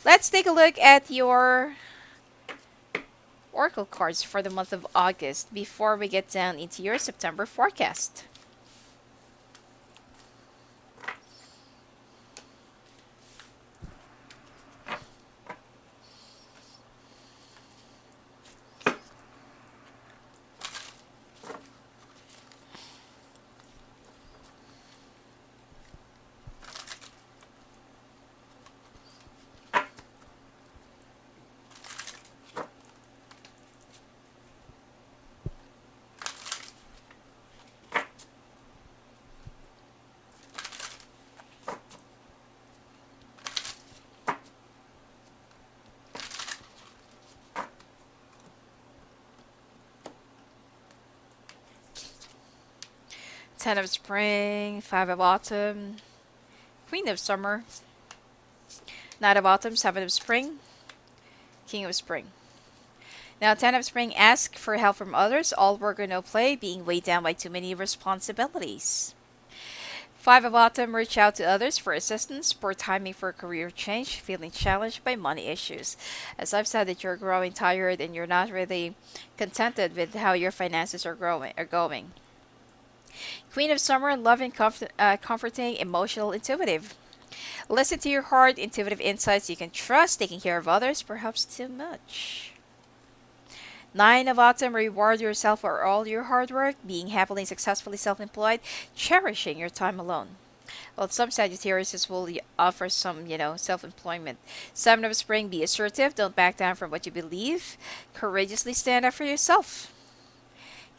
Let's take a look at your oracle cards for the month of August before we get down into your September forecast. Ten of Spring, Five of Autumn, Queen of Summer, Knight of Autumn, Seven of Spring, King of Spring. Now, Ten of Spring, ask for help from others, all work or no play, being weighed down by too many responsibilities. Five of Autumn, reach out to others for assistance, poor timing for a career change, feeling challenged by money issues. As I've said that you're growing tired and you're not really contented with how your finances are going. Queen of Summer, loving, comforting, emotional, intuitive. Listen to your heart, intuitive insights you can trust, taking care of others, perhaps too much. Nine of Autumn, reward yourself for all your hard work, being happily and successfully self employed, cherishing your time alone. Well, some Sagittarius will offer some, self employment. Seven of Spring, be assertive, don't back down from what you believe, courageously stand up for yourself.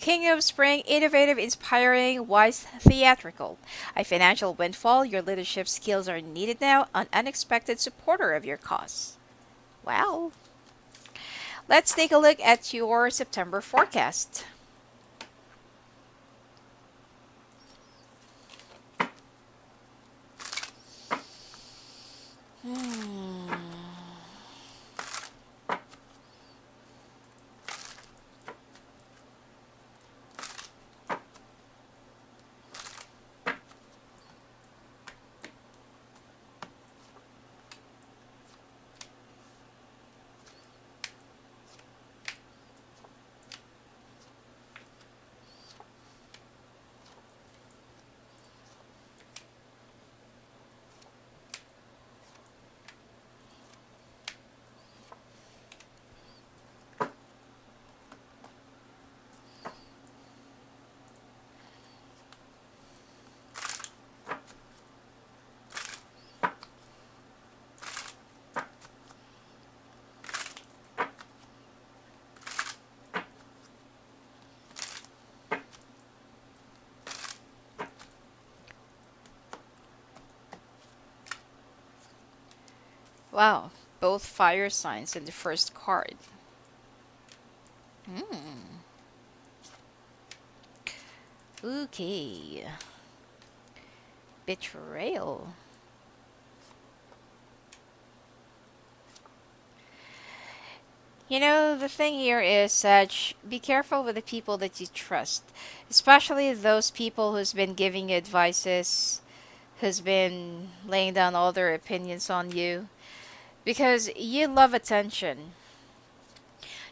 King of Spring, innovative, inspiring, wise, theatrical. A financial windfall, your leadership skills are needed now, an unexpected supporter of your cause. Wow. Let's take a look at your September forecast. Hmm. Wow, both fire signs in the first card. Hmm. Okay. Betrayal. You know, the thing here is, Sag, be careful with the people that you trust, especially those people who's been giving you advices, who's been laying down all their opinions on you, because you love attention.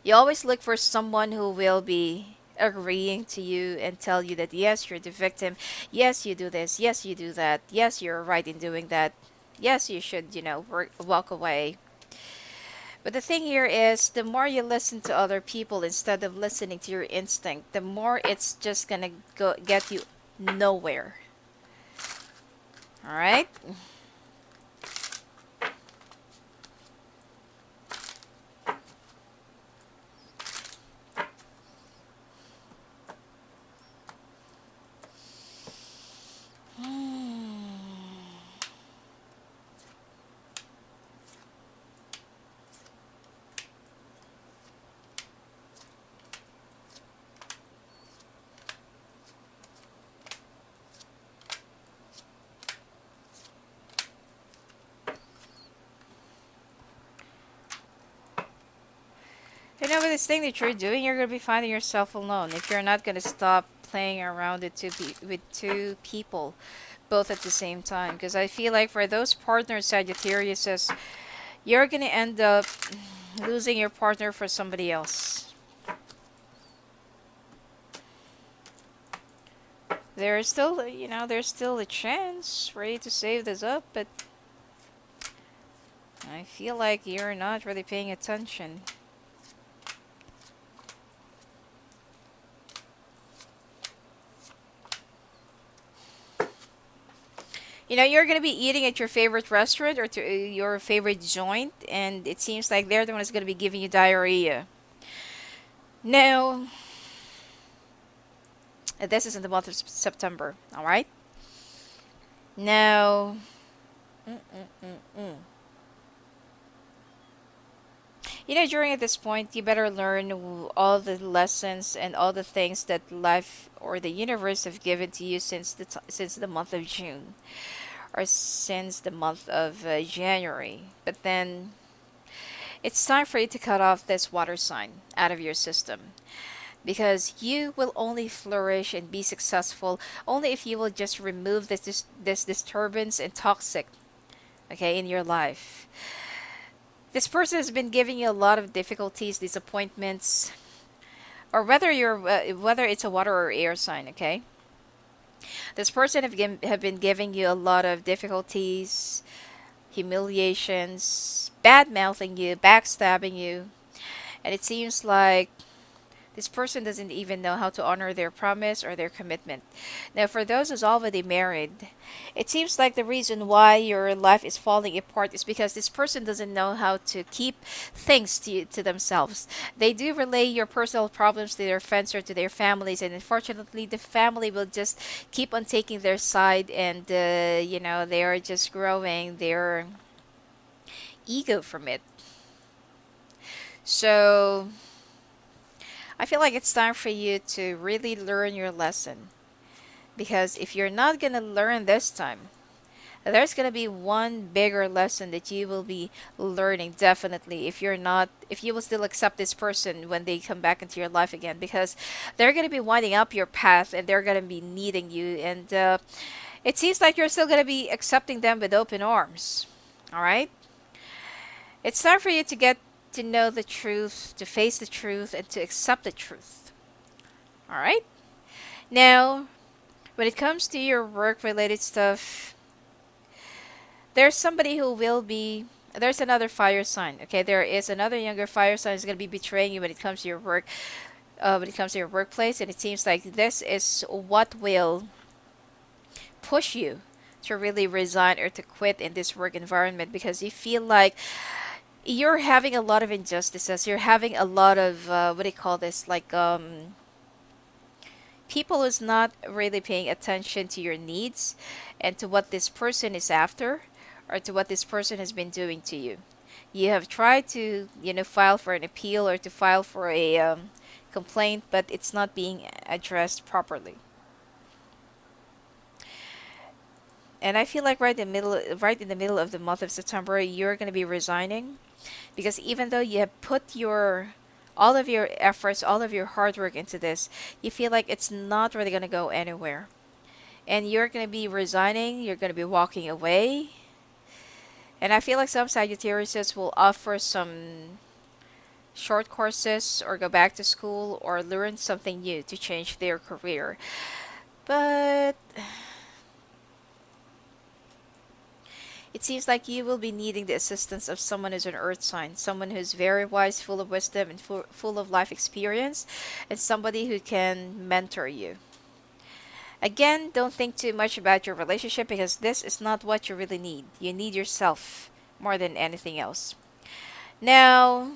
You always look for someone who will be agreeing to you and tell you that yes, you're the victim, yes, you do this, yes, you do that, yes, you're right in doing that, yes, you should, walk away. But the thing here is, the more you listen to other people instead of listening to your instinct, the more it's just gonna go get you nowhere. All right? You know, with this thing that you're doing, you're gonna be finding yourself alone if you're not gonna stop playing around with two people both at the same time. Because I feel like for those partners, Sagittarius says, you're gonna end up losing your partner for somebody else. There's still, there's still a chance for you to save this up, but I feel like you're not really paying attention. You know, you're gonna be eating at your favorite restaurant or to your favorite joint, and it seems like they're the one that's gonna be giving you diarrhea. Now, this is in the month of September, all right? Now, mm, mm, mm, mm. You know, during at this point, you better learn all the lessons and all the things that life or the universe have given to you since since the month of June or since the month of January. But then it's time for you to cut off this water sign out of your system because you will only flourish and be successful only if you will just remove this disturbance and toxic, okay, in your life. This person has been giving you a lot of difficulties, disappointments, or whether it's a water or air sign, okay? This person have been giving you a lot of difficulties, humiliations, bad mouthing you, backstabbing you, and it seems like this person doesn't even know how to honor their promise or their commitment. Now, for those who's already married, it seems like the reason why your life is falling apart is because this person doesn't know how to keep things to themselves. They do relay your personal problems to their friends or to their families, and unfortunately, the family will just keep on taking their side, and they are just growing their ego from it. So I feel like it's time for you to really learn your lesson. Because if you're not going to learn this time, there's going to be one bigger lesson that you will be learning definitely if you will still accept this person when they come back into your life again. Because they're going to be winding up your path and they're going to be needing you. And it seems like you're still going to be accepting them with open arms. All right? It's time for you to get to know the truth, to face the truth, and to accept the truth. All right? Now, when it comes to your work related stuff, there's somebody who will be there's another fire sign. Okay, there is another younger fire sign who's going to be betraying you when it comes to your work, when it comes to your workplace, and it seems like this is what will push you to really resign or to quit in this work environment because you feel like you're having a lot of injustices. You're having a lot of what do you call this? Like people who's not really paying attention to your needs and to what this person is after or to what this person has been doing to you. You have tried to, file for an appeal or to file for a complaint, but it's not being addressed properly. And I feel like right in the middle of the month of September, you're going to be resigning because even though you have put your all of your efforts, all of your hard work into this, you feel like it's not really going to go anywhere. And you're going to be resigning, you're going to be walking away. And I feel like some Sagittarius will offer some short courses or go back to school or learn something new to change their career. But it seems like you will be needing the assistance of someone who's an earth sign, someone who's very wise, full of wisdom, and full of life experience, and somebody who can mentor you. Again, don't think too much about your relationship because this is not what you really need. You need yourself more than anything else. Now,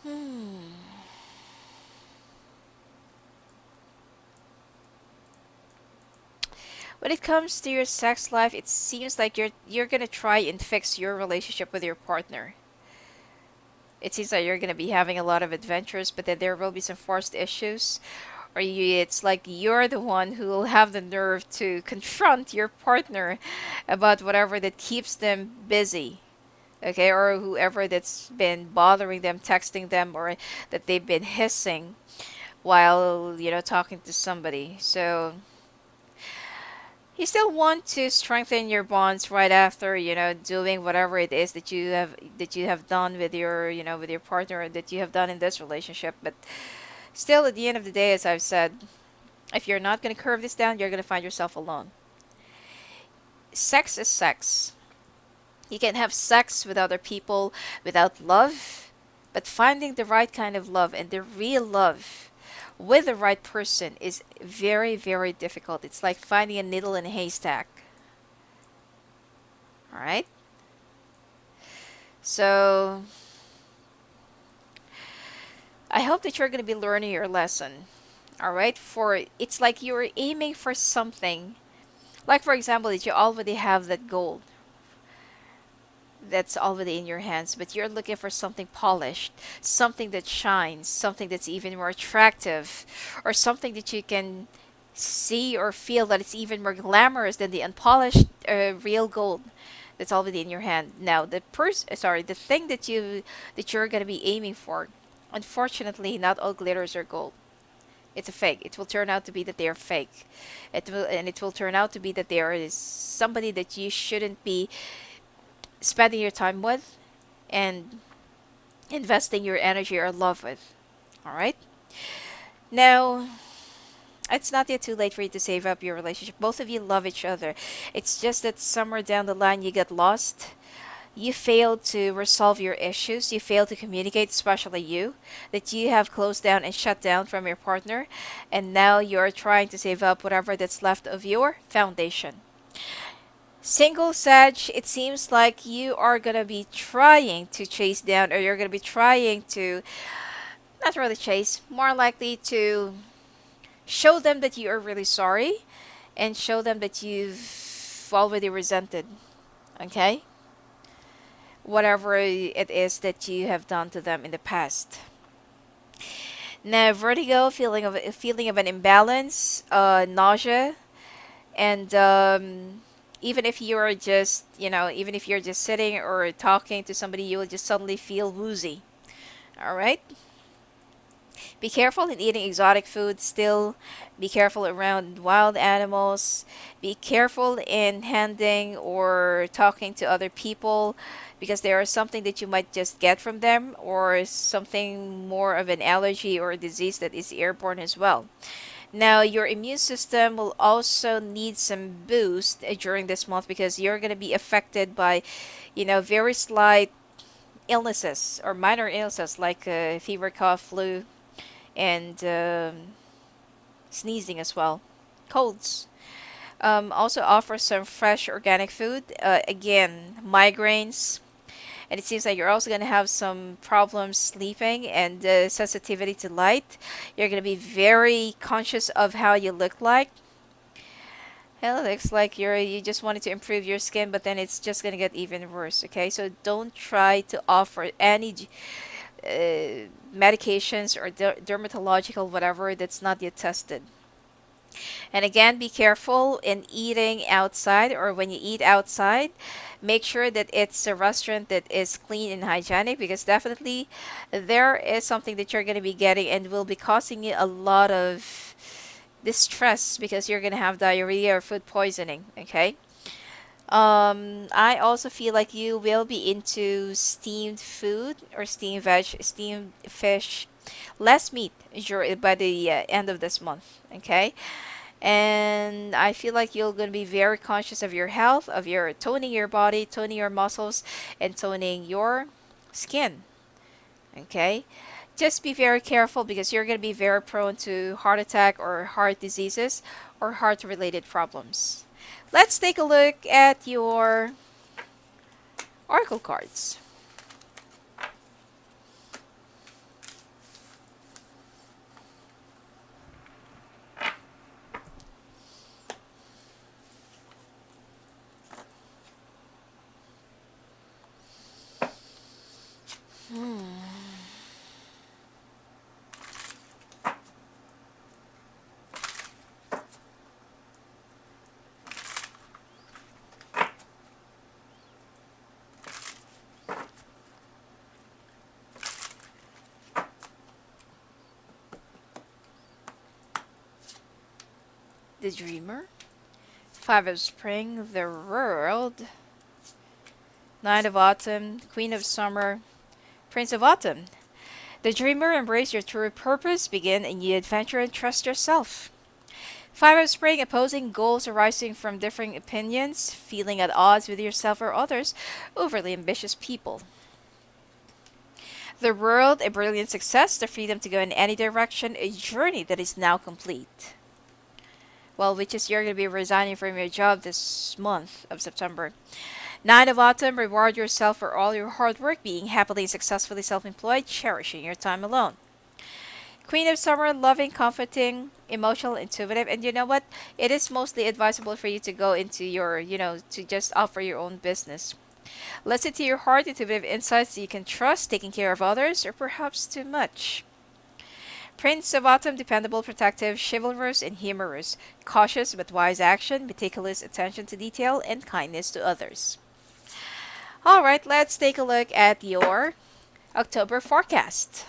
hmm. When it comes to your sex life, it seems like you're gonna try and fix your relationship with your partner. It seems like you're gonna be having a lot of adventures, but then there will be some forced issues, or it's like you're the one who will have the nerve to confront your partner about whatever that keeps them busy. Okay, or whoever that's been bothering them, texting them, or that they've been hissing while, talking to somebody. So you still want to strengthen your bonds right after, doing whatever it is that you have done with your partner, or that you have done in this relationship. But still, at the end of the day, as I've said, if you're not going to curve this down, you're going to find yourself alone. Sex is sex. You can have sex with other people without love, but finding the right kind of love and the real love with the right person is very, very difficult. It's like finding a needle in a haystack. All right? So, I hope that you're going to be learning your lesson. All right? For it's like you're aiming for something. Like, for example, that you already have that goal that's already in your hands, but you're looking for something polished, something that shines, something that's even more attractive, or something that you can see or feel that it's even more glamorous than the unpolished real gold that's already in your hand. Now, the thing that you're going to be aiming for, unfortunately, not all glitters are gold. It's a fake. It will turn out to be that they are fake. It will turn out to be that there is somebody that you shouldn't be spending your time with and investing your energy or love with. All right? Now, it's not yet too late for you to save up your relationship. Both of you love each other. It's just that somewhere down the line you get lost. You failed to resolve your issues. You failed to communicate, especially you, that you have closed down and shut down from your partner. And now you're trying to save up whatever that's left of your foundation. Single Sag, it seems like you are going to be trying to chase down, or you're going to be trying to, not really chase, more likely to show them that you are really sorry and show them that you've already resented, okay? Whatever it is that you have done to them in the past. Now, vertigo, feeling of an imbalance, nausea, and even if you're just sitting or talking to somebody, you will just suddenly feel woozy. All right. Be careful in eating exotic food. Still, be careful around wild animals. Be careful in handing or talking to other people because there is something that you might just get from them or something more of an allergy or a disease that is airborne as well. Now, your immune system will also need some boost during this month because you're going to be affected by, very slight illnesses or minor illnesses like fever, cough, flu, and sneezing as well, colds. Also offer some fresh organic food. Again, migraines And it seems like you're also going to have some problems sleeping and sensitivity to light. You're going to be very conscious of how you look like. Hell, it looks like you just wanted to improve your skin, but then it's just gonna get even worse. Okay, so don't try to offer any medications or dermatological whatever that's not yet tested. And again, be careful in eating outside, or when you eat outside, make sure that it's a restaurant that is clean and hygienic, because definitely there is something that you're going to be getting and will be causing you a lot of distress because you're going to have diarrhea or food poisoning. Okay. I also feel like you will be into steamed food or steamed veg, steamed fish, less meat by the end of this month. Okay, and I feel like you're going to be very conscious of your health, of your toning your body, toning your muscles, and toning your skin. Okay, just be very careful because you're going to be very prone to heart attack or heart diseases or heart related problems. Let's take a look at your oracle cards. The Dreamer, Five of Spring, the World, Knight of Autumn, Queen of Summer, Prince of Autumn. The Dreamer, embrace your true purpose, begin a new adventure, and trust yourself. Five of Spring, opposing goals arising from differing opinions, feeling at odds with yourself or others, overly ambitious people. The World, a brilliant success, the freedom to go in any direction, a journey that is now complete. Well, which is you're going to be resigning from your job this month of September. Nine of Autumn, reward yourself for all your hard work, being happily and successfully self-employed, cherishing your time alone. Queen of Summer, loving, comforting, emotional, intuitive, and you know what? It is mostly advisable for you to go into your, to just offer your own business. Listen to your heart, intuitive insights that you can trust, taking care of others, or perhaps too much. Prince of Autumn, dependable, protective, chivalrous, and humorous, cautious but wise action, meticulous attention to detail, and kindness to others. Alright, let's take a look at your October forecast.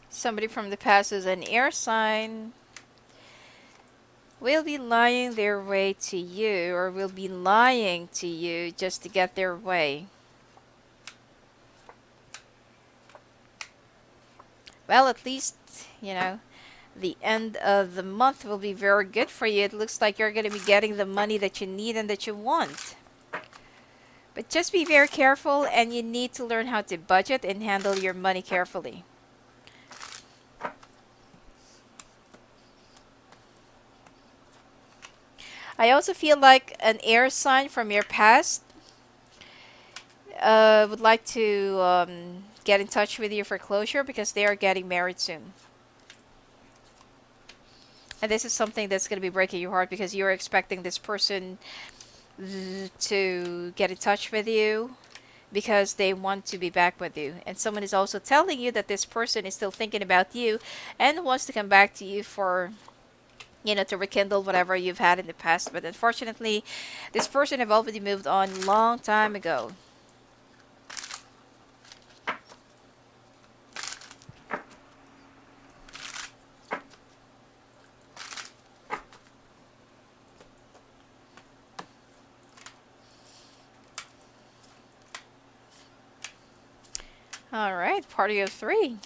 Somebody from the past is an air sign. Will be lying their way to you, or will be lying to you just to get their way. Well, at least, the end of the month will be very good for you. It looks like you're going to be getting the money that you need and that you want. But just be very careful, and you need to learn how to budget and handle your money carefully. I also feel like an air sign from your past would like to get in touch with you for closure because they are getting married soon. And this is something that's going to be breaking your heart because you're expecting this person to get in touch with you because they want to be back with you. And someone is also telling you that this person is still thinking about you and wants to come back to you for, to rekindle whatever you've had in the past. But unfortunately, this person have already moved on long time ago. All right, party of three.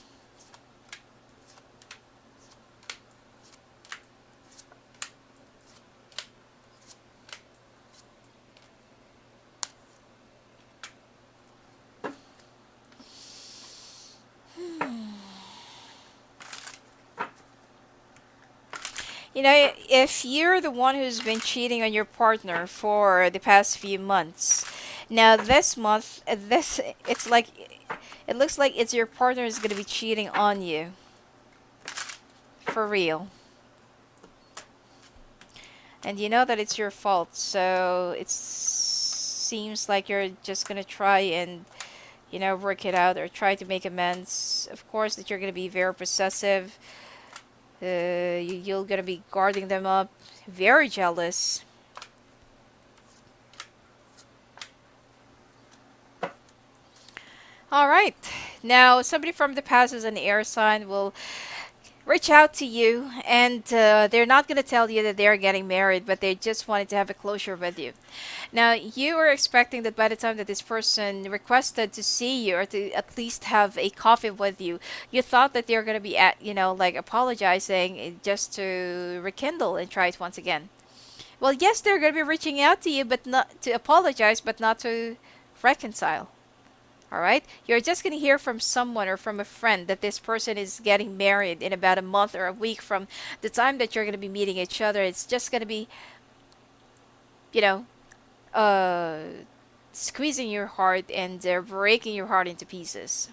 if you're the one who's been cheating on your partner for the past few months, now this month, it's like, it looks like it's your partner is going to be cheating on you. For real. And you know that it's your fault, so it seems like you're just going to try and, work it out or try to make amends. Of course, that you're going to be very possessive. You're going to be guarding them up. Very jealous. All right. Now, somebody from the past is an air sign will reach out to you, and they're not going to tell you that they're getting married, but they just wanted to have a closure with you. Now, you were expecting that by the time that this person requested to see you or to at least have a coffee with you, you thought that they're going to be like apologizing just to rekindle and try it once again. Well, yes, they're going to be reaching out to you, but not to apologize, but not to reconcile. All right? You're just going to hear from someone or from a friend that this person is getting married in about a month or a week from the time that you're going to be meeting each other. It's just going to be, you know, uh, squeezing your heart and breaking your heart into pieces.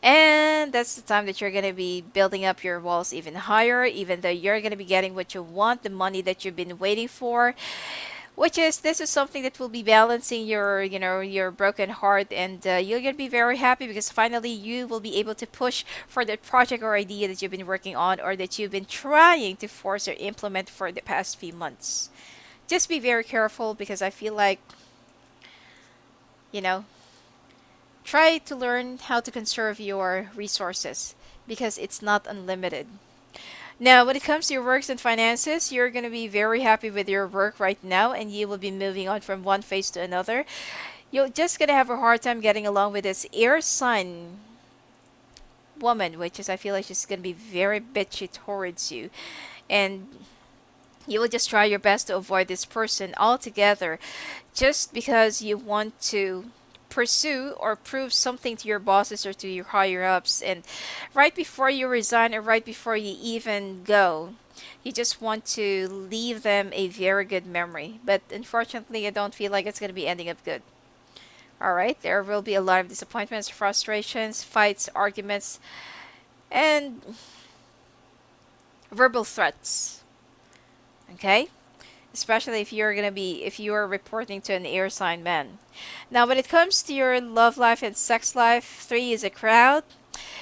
And that's the time that you're going to be building up your walls even higher, even though you're going to be getting what you want, the money that you've been waiting for, which is this is something that will be balancing your broken heart, and you're going to be very happy because finally you will be able to push for that project or idea that you've been working on or that you've been trying to force or implement for the past few months. Just be very careful because I feel like, you know, try to learn how to conserve your resources because it's not unlimited. Now, when it comes to your works and finances, you're going to be very happy with your work right now and you will be moving on from one phase to another. You're just going to have a hard time getting along with this air sign woman, which is, I feel like she's going to be very bitchy towards you. And you will just try your best to avoid this person altogether just because you want to pursue or prove something to your bosses or to your higher ups, and right before you resign or right before you even go, you just want to leave them a very good memory, but unfortunately I don't feel like it's going to be ending up good. All right, there will be a lot of disappointments, frustrations, fights, arguments, and verbal threats. Okay, especially if you are reporting to an air sign man. Now, when it comes to your love life and sex life, three is a crowd.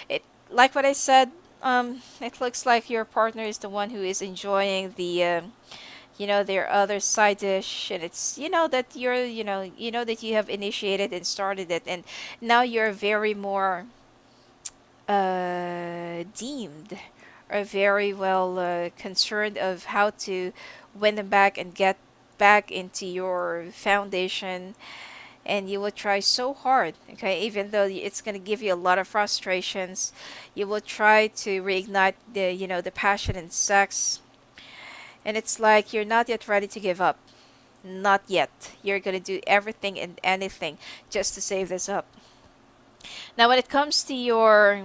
It, like what I said, it looks like your partner is the one who is enjoying their other side dish, and it's that that you have initiated and started it, and now you're very more deemed are very well concerned of how to win them back and get back into your foundation, and you will try so hard, okay, even though it's going to give you a lot of frustrations. You will try to reignite the passion in sex, and it's like you're not yet ready to give up. Not yet. You're going to do everything and anything just to save this up. Now, when it comes to your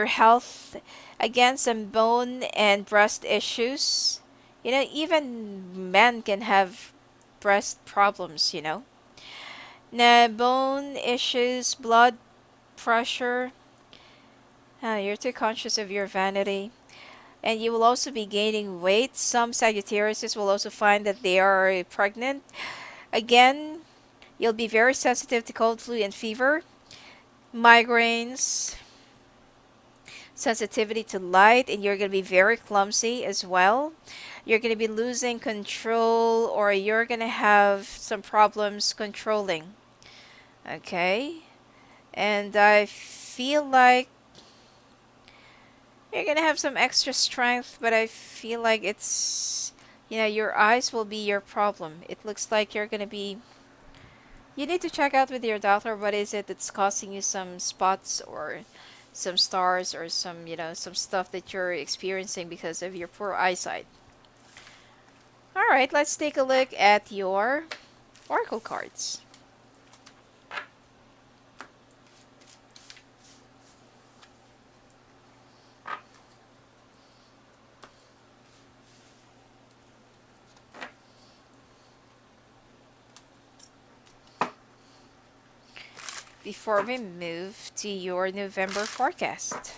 health, again, some bone and breast issues. Even men can have breast problems. Now, bone issues, blood pressure. You're too conscious of your vanity. And you will also be gaining weight. Some Sagittarius will also find that they are pregnant. Again, you'll be very sensitive to cold, flu, and fever, migraines, sensitivity to light, and you're going to be very clumsy as well. You're going to be losing control, or you're going to have some problems controlling. Okay? And I feel like you're going to have some extra strength, but I feel like your eyes will be your problem. It looks like you're going to be. You need to check out with your doctor what is it that's causing you some spots or some stars or some stuff that you're experiencing because of your poor eyesight. All right, let's take a look at your oracle cards. before we move to your November forecast.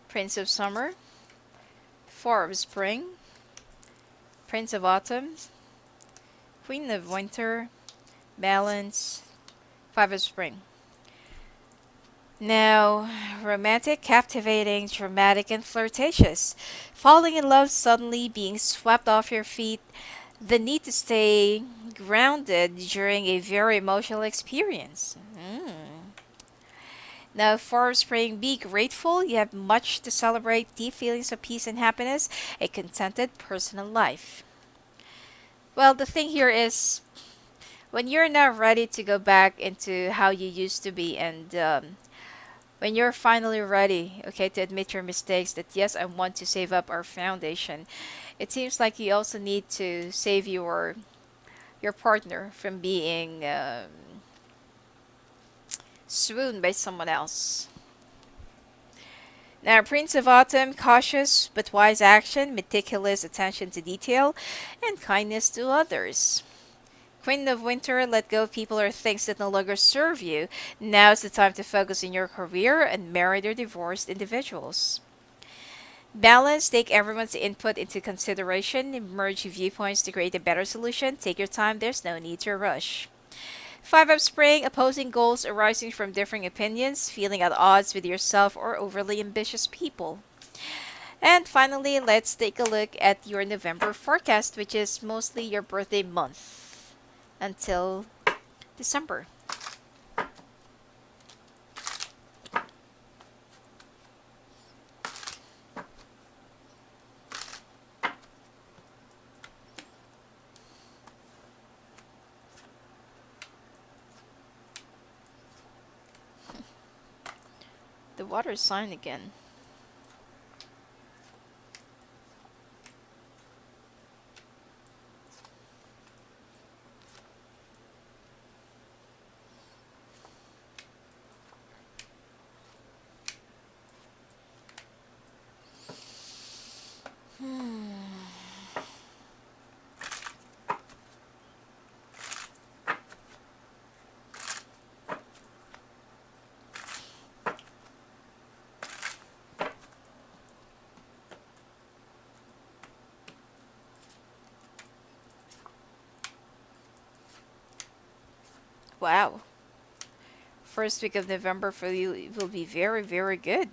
Prince of Summer, Four of Spring, Prince of Autumn, Queen of Winter, Balance, Five of Spring. Now, romantic, captivating, dramatic, and flirtatious. Falling in love suddenly, being swept off your feet, the need to stay grounded during a very emotional experience. Now, for spring, be grateful. You have much to celebrate, deep feelings of peace and happiness, a contented personal life. Well, the thing here is when you're not ready to go back into how you used to be, and when you're finally ready, okay, to admit your mistakes, that yes, I want to save up our foundation, it seems like you also need to save your partner from being swooned by someone else. Now, Prince of Autumn, cautious but wise action, meticulous attention to detail, and kindness to others. Queen of Winter, let go of people or things that no longer serve you. Now's the time to focus on your career and married or divorced individuals. Balance, take everyone's input into consideration, merge viewpoints to create a better solution. Take your time, there's no need to rush. Five of Spring, opposing goals arising from differing opinions, feeling at odds with yourself or overly ambitious people. And finally, let's take a look at your November forecast, which is mostly your birthday month until December. The water sign again. Wow. First week of November for you will be very, very good.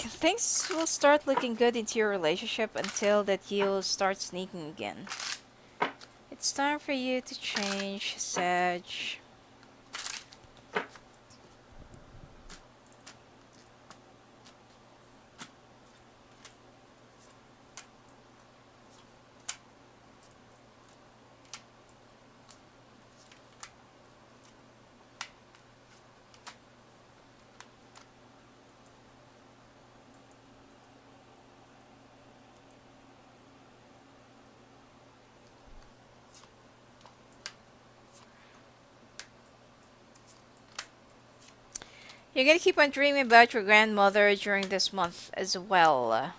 Things will start looking good into your relationship until that heel starts sneaking again. It's time for you to change, Sag. You're gonna keep on dreaming about your grandmother during this month as well.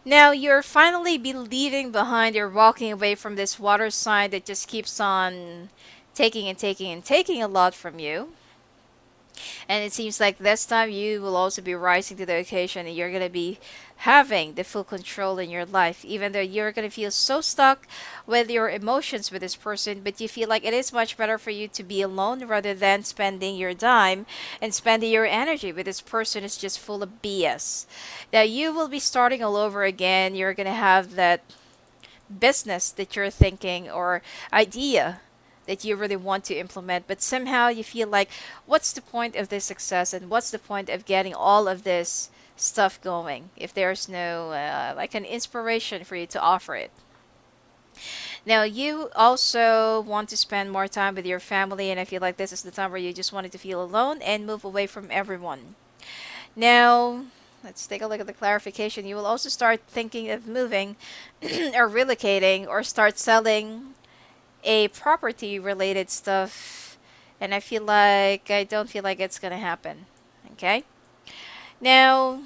Now you're finally be leaving behind or walking away from this water sign that just keeps on taking and taking and taking a lot from you. And it seems like this time you will also be rising to the occasion and you're going to be having the full control in your life, even though you're going to feel so stuck with your emotions with this person. But you feel like it is much better for you to be alone rather than spending your time and spending your energy with this person is just full of BS. Now you will be starting all over again. You're going to have that business that you're thinking or idea that you really want to implement, but somehow you feel like, what's the point of this success and what's the point of getting all of this stuff going if there's no like an inspiration for you to offer it. Now you also want to spend more time with your family, and I feel like this is the time where you just wanted to feel alone and move away from everyone. Now let's take a look at the clarification. You will also start thinking of moving or relocating or start selling a property related stuff, and I don't feel like it's gonna happen. Okay, now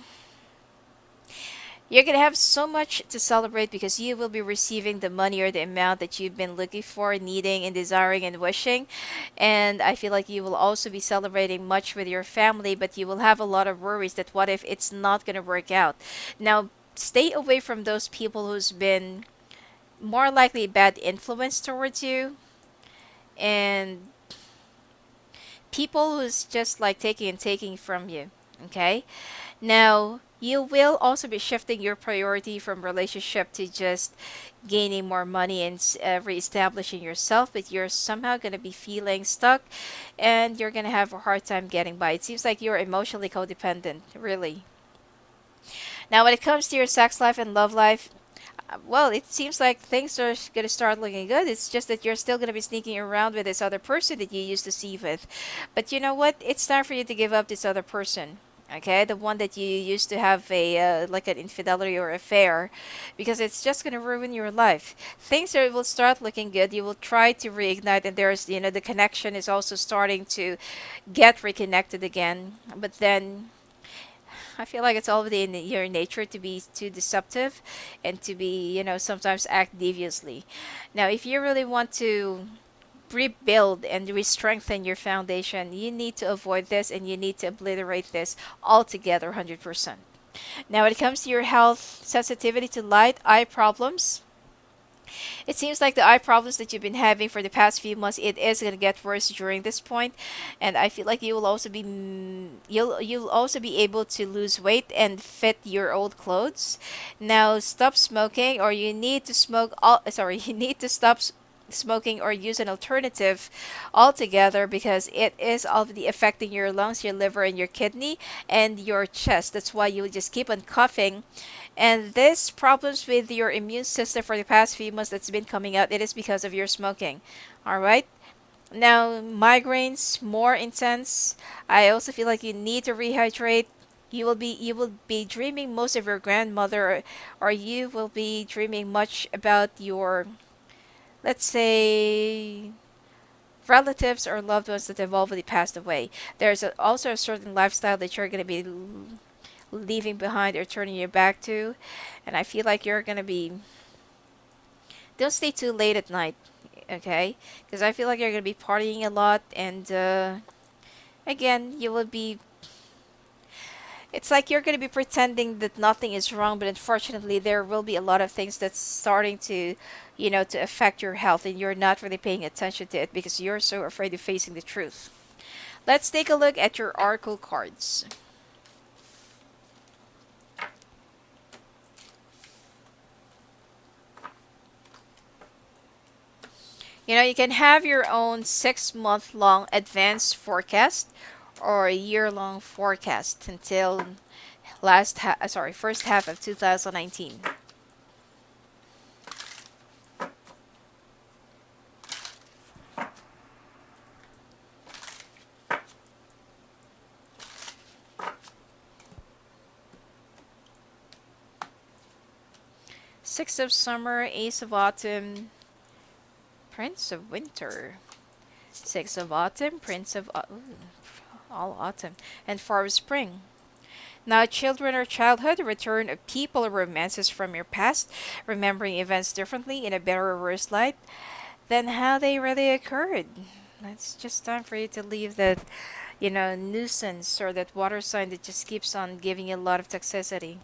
you're gonna have so much to celebrate because you will be receiving the money or the amount that you've been looking for, needing and desiring and wishing. And I feel like you will also be celebrating much with your family, but you will have a lot of worries that what if it's not gonna work out. Now stay away from those people who's been more likely bad influence towards you, and people who's just like taking and taking from you. Okay, now you will also be shifting your priority from relationship to just gaining more money and reestablishing yourself, but you're somehow going to be feeling stuck and you're going to have a hard time getting by. It seems like you're emotionally codependent, really. Now when it comes to your sex life and love life, well, it seems like things are going to start looking good. It's just that you're still going to be sneaking around with this other person that you used to see with. But you know what? It's time for you to give up this other person. Okay, the one that you used to have a like an infidelity or affair, because it's just gonna ruin your life. Things are, will start looking good. You will try to reignite, and there's the connection is also starting to get reconnected again. But then I feel like it's already in your nature to be too deceptive and to be, sometimes act deviously. Now, if you really want to rebuild and re-strengthen your foundation, you need to avoid this and you need to obliterate this altogether 100%. Now, when it comes to your health, sensitivity to light, eye problems, it seems like the eye problems that you've been having for the past few months, it is going to get worse during this point, and I feel like you will also be you'll also be able to lose weight and fit your old clothes. Now stop smoking, or you need to smoke all sorry you need to stop smoking or use an alternative altogether, because it is already affecting your lungs, your liver, and your kidney and your chest. That's why you just keep on coughing, and this problems with your immune system for the past few months that's been coming out, it is because of your smoking. All right. Now, migraines more intense. I also feel like you need to rehydrate. You will be dreaming most of your grandmother, or you will be dreaming much about your, let's say, relatives or loved ones that have already passed away. There's also a certain lifestyle that you're going to be leaving behind or turning your back to, and I feel like you're going to be, don't stay too late at night, okay? Because I feel like you're going to be partying a lot, and again, you will be, it's like you're going to be pretending that nothing is wrong, but unfortunately there will be a lot of things that's starting to, to affect your health, and you're not really paying attention to it because you're so afraid of facing the truth. Let's take a look at your oracle cards. You can have your own 6 month long advanced forecast or a year long forecast until first half of 2019. Six of Summer, Ace of Autumn, Prince of Winter. Six of Autumn, Prince of all autumn, and Four of Spring. Now, children or childhood, return of people or romances from your past, remembering events differently in a better or worse light than how they really occurred. It's just time for you to leave that, nuisance or that water sign that just keeps on giving you a lot of toxicity.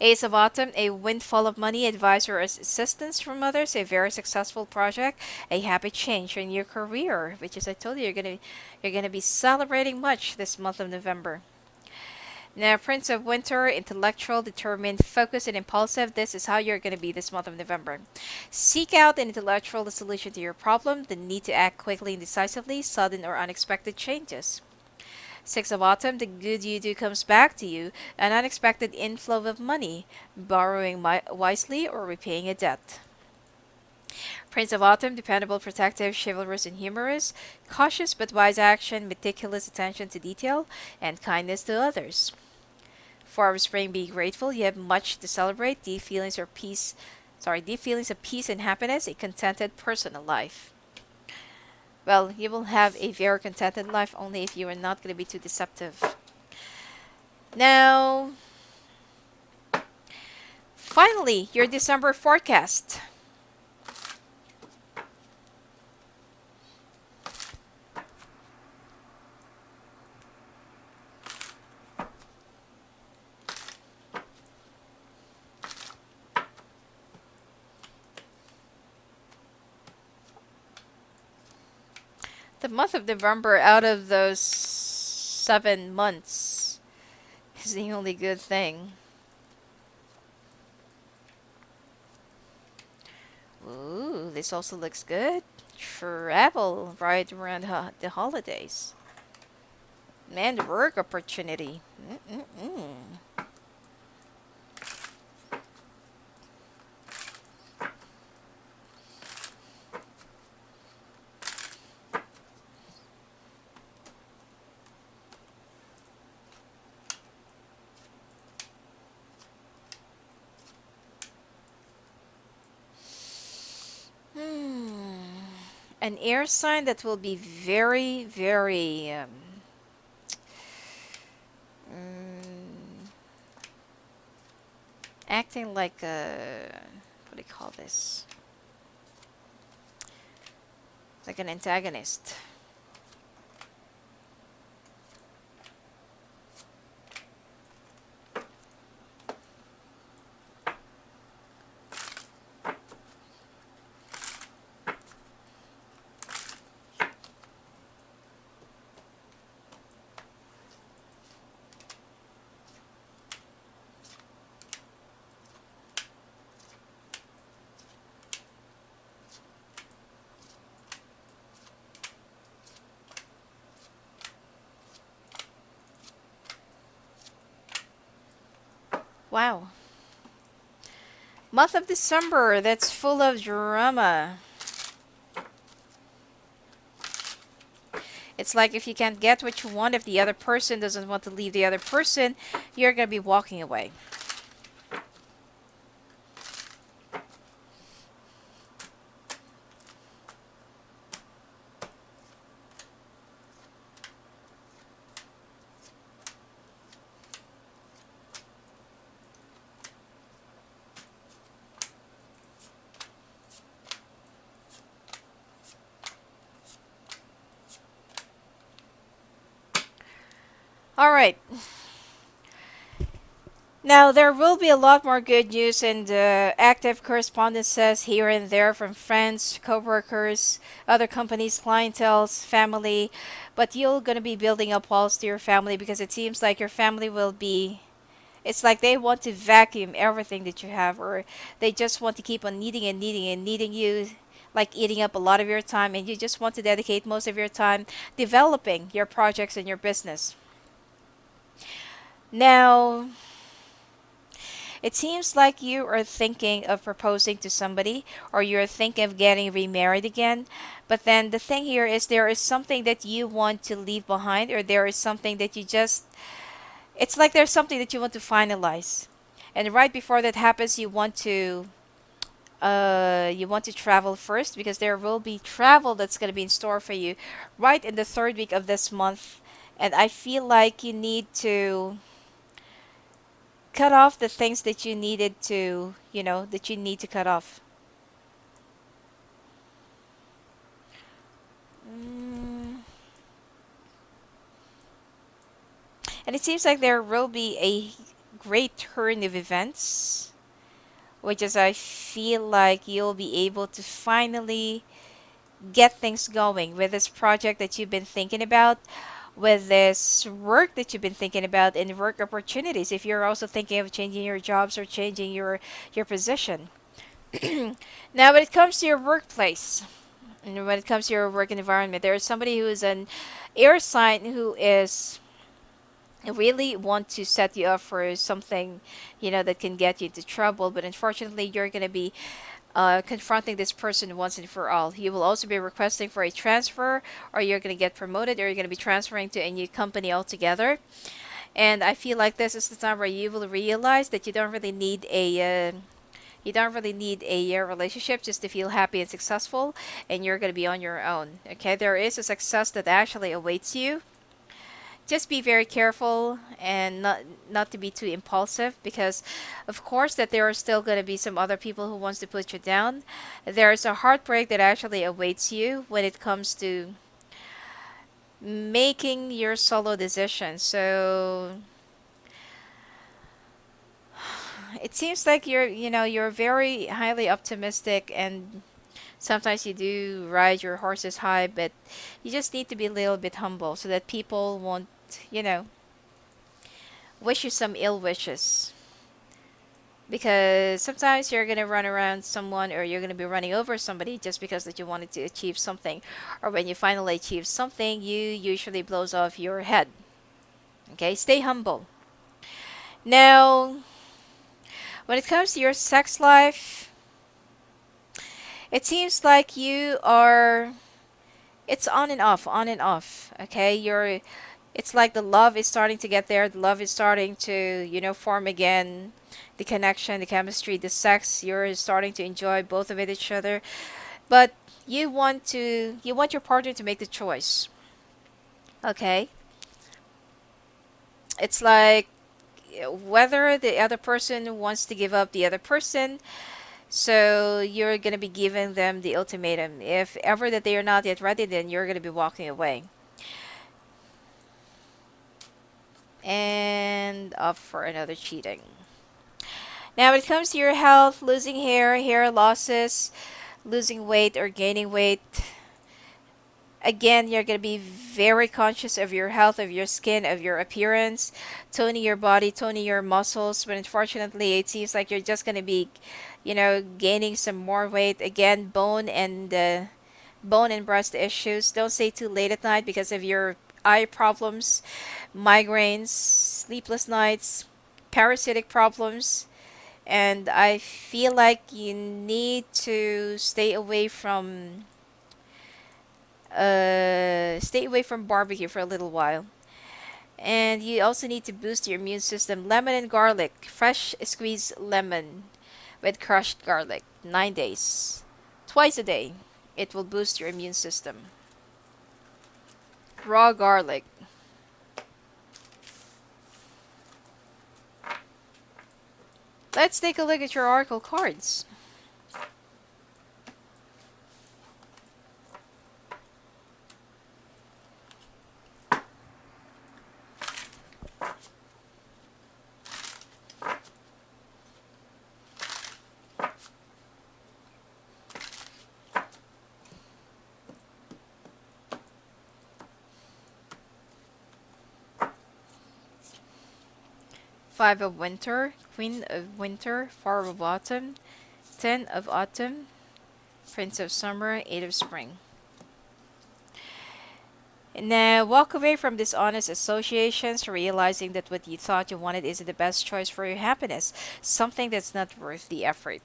Ace of Autumn, a windfall of money, advice, or assistance from others, a very successful project, a happy change in your career, which is I told you you're gonna be celebrating much this month of November. Now, Prince of Winter, intellectual, determined, focused, and impulsive. This is how you're going to be this month of November. Seek out an intellectual solution to your problem, the need to act quickly and decisively, sudden or unexpected changes. Six of Autumn, the good you do comes back to you, an unexpected inflow of money, borrowing wisely or repaying a debt. Prince of Autumn, dependable, protective, chivalrous, and humorous, cautious but wise action, meticulous attention to detail, and kindness to others. Four of Spring, be grateful. You have much to celebrate. Deep feelings of peace and happiness, a contented personal life. Well, you will have a very contented life only if you are not going to be too deceptive. Now, finally, your December forecast. The month of November, out of those 7 months, is the only good thing. Ooh, this also looks good. Travel right around the holidays. And work opportunity. Mm-mm-mm. Hmm. An air sign that will be very, very mm, acting like a, what do you call this? Like an antagonist. Wow. Month of December, that's full of drama. It's like if you can't get what you want, if the other person doesn't want to leave the other person, you're going to be walking away. All right. Now, there will be a lot more good news and active correspondences here and there from friends, coworkers, other companies, clientels, family. But you're going to be building up walls to your family because it seems like your family will be. It's like they want to vacuum everything that you have, or they just want to keep on needing and needing and needing you, like eating up a lot of your time, and you just want to dedicate most of your time developing your projects and your business. Now, it seems like you are thinking of proposing to somebody or you're thinking of getting remarried again. But then the thing here is there is something that you want to leave behind, or there is something that you just, it's like there's something that you want to finalize. And right before that happens, you want to You want to travel first because there will be travel that's going to be in store for you right in the third week of this month. And I feel like you need to cut off the things that you needed to, that you need to cut off. Mm. And it seems like there will be a great turn of events, which is I feel like you'll be able to finally get things going with this project that you've been thinking about, with this work that you've been thinking about, and work opportunities. If you're also thinking of changing your jobs or changing your position. Now, when it comes to your workplace, and when it comes to your work environment, there is somebody who is an air sign who is really want to set you up for something, that can get you into trouble. But unfortunately, you're going to be confronting this person once and for all. You will also be requesting for a transfer, or you're going to get promoted, or you're going to be transferring to a new company altogether. And I feel like this is the time where you will realize that you don't really need a relationship just to feel happy and successful, and you're going to be on your own. Okay, there is a success that actually awaits you. Just be very careful and not to be too impulsive, because of course that there are still going to be some other people who wants to put you down. There's a heartbreak that actually awaits you when it comes to making your solo decision. So it seems like you're very highly optimistic, and sometimes you do ride your horses high, but you just need to be a little bit humble so that people won't, you know, wish you some ill wishes. Because sometimes you're gonna run around someone, or you're gonna be running over somebody just because that you wanted to achieve something, or when you finally achieve something, you usually blows off your head. Okay, stay humble. Now, when it comes to your sex life, it seems like you are. It's on and off, on and off. Okay, it's like the love is starting to get there. The love is starting to, form again. The connection, the chemistry, the sex, you're starting to enjoy both of it each other. But you want your partner to make the choice. Okay? It's like whether the other person wants to give up the other person. So you're going to be giving them the ultimatum. If ever that they are not yet ready, then you're going to be walking away. And up for another cheating. Now, when it comes to your health, losing hair losses, losing weight or gaining weight, again, you're going to be very conscious of your health, of your skin, of your appearance, toning your body, toning your muscles. But unfortunately, it seems like you're just going to be, gaining some more weight. Again, bone and breast issues. Don't stay too late at night because of your eye problems, migraines, sleepless nights, parasitic problems. And I feel like you need to stay away from barbecue for a little while. And you also need to boost your immune system. Lemon and garlic, fresh squeezed lemon with crushed garlic, 9 days, twice a day. It will boost your immune system. Raw garlic. Let's take a look at your oracle cards. Five of Winter, Queen of Winter, Four of Autumn, Ten of Autumn, Prince of Summer, Eight of Spring. Now, walk away from dishonest associations, realizing that what you thought you wanted isn't the best choice for your happiness, something that's not worth the effort.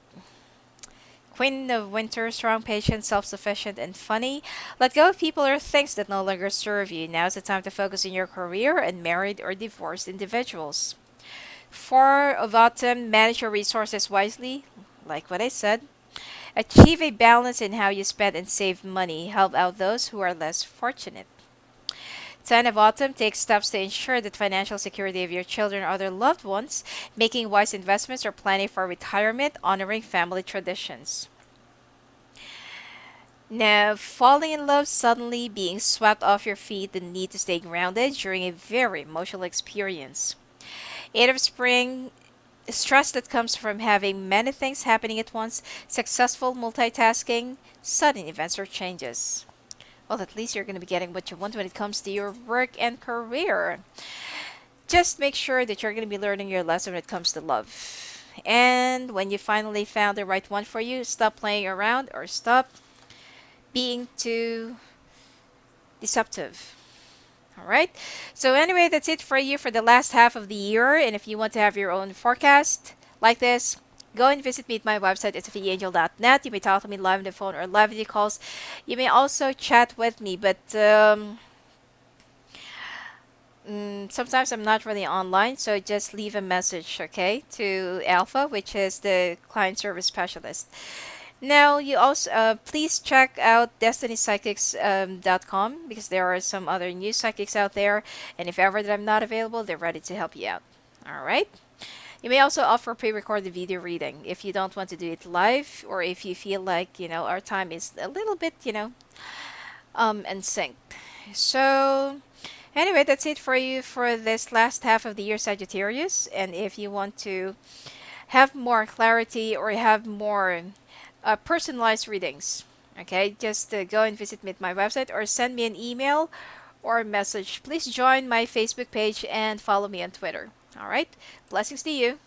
Queen of Winter, strong, patient, self sufficient, and funny. Let go of people or things that no longer serve you. Now's the time to focus on your career and married or divorced individuals. Four of Autumn, manage your resources wisely, like what I said. Achieve a balance in how you spend and save money. Help out those who are less fortunate. 10 of Autumn, take steps to ensure the financial security of your children or other loved ones, making wise investments or planning for retirement, honoring family traditions. Now, falling in love suddenly, being swept off your feet, the need to stay grounded during a very emotional experience. 8 of Spring, stress that comes from having many things happening at once, successful multitasking, sudden events or changes. Well, at least you're going to be getting what you want when it comes to your work and career. Just make sure that you're going to be learning your lesson when it comes to love. And when you finally found the right one for you, stop playing around or stop being too deceptive. All right. So, anyway, that's it for you for the last half of the year. And if you want to have your own forecast like this, go and visit me at my website at sophiaangel.net. You may talk to me live on the phone or live video calls. You may also chat with me, but sometimes I'm not really online, so just leave a message, okay, to Alpha, which is the client service specialist. Now, you also please check out DestinyPsychics.com because there are some other new psychics out there, and if ever that I'm not available, they're ready to help you out. All right. You may also offer pre-recorded video reading if you don't want to do it live, or if you feel like our time is a little bit in sync. So anyway, that's it for you for this last half of the year, Sagittarius. And if you want to have more clarity or have more personalized readings, okay, just go and visit me at my website or send me an email or message. Please join my Facebook page and follow me on Twitter. All right. Blessings to you.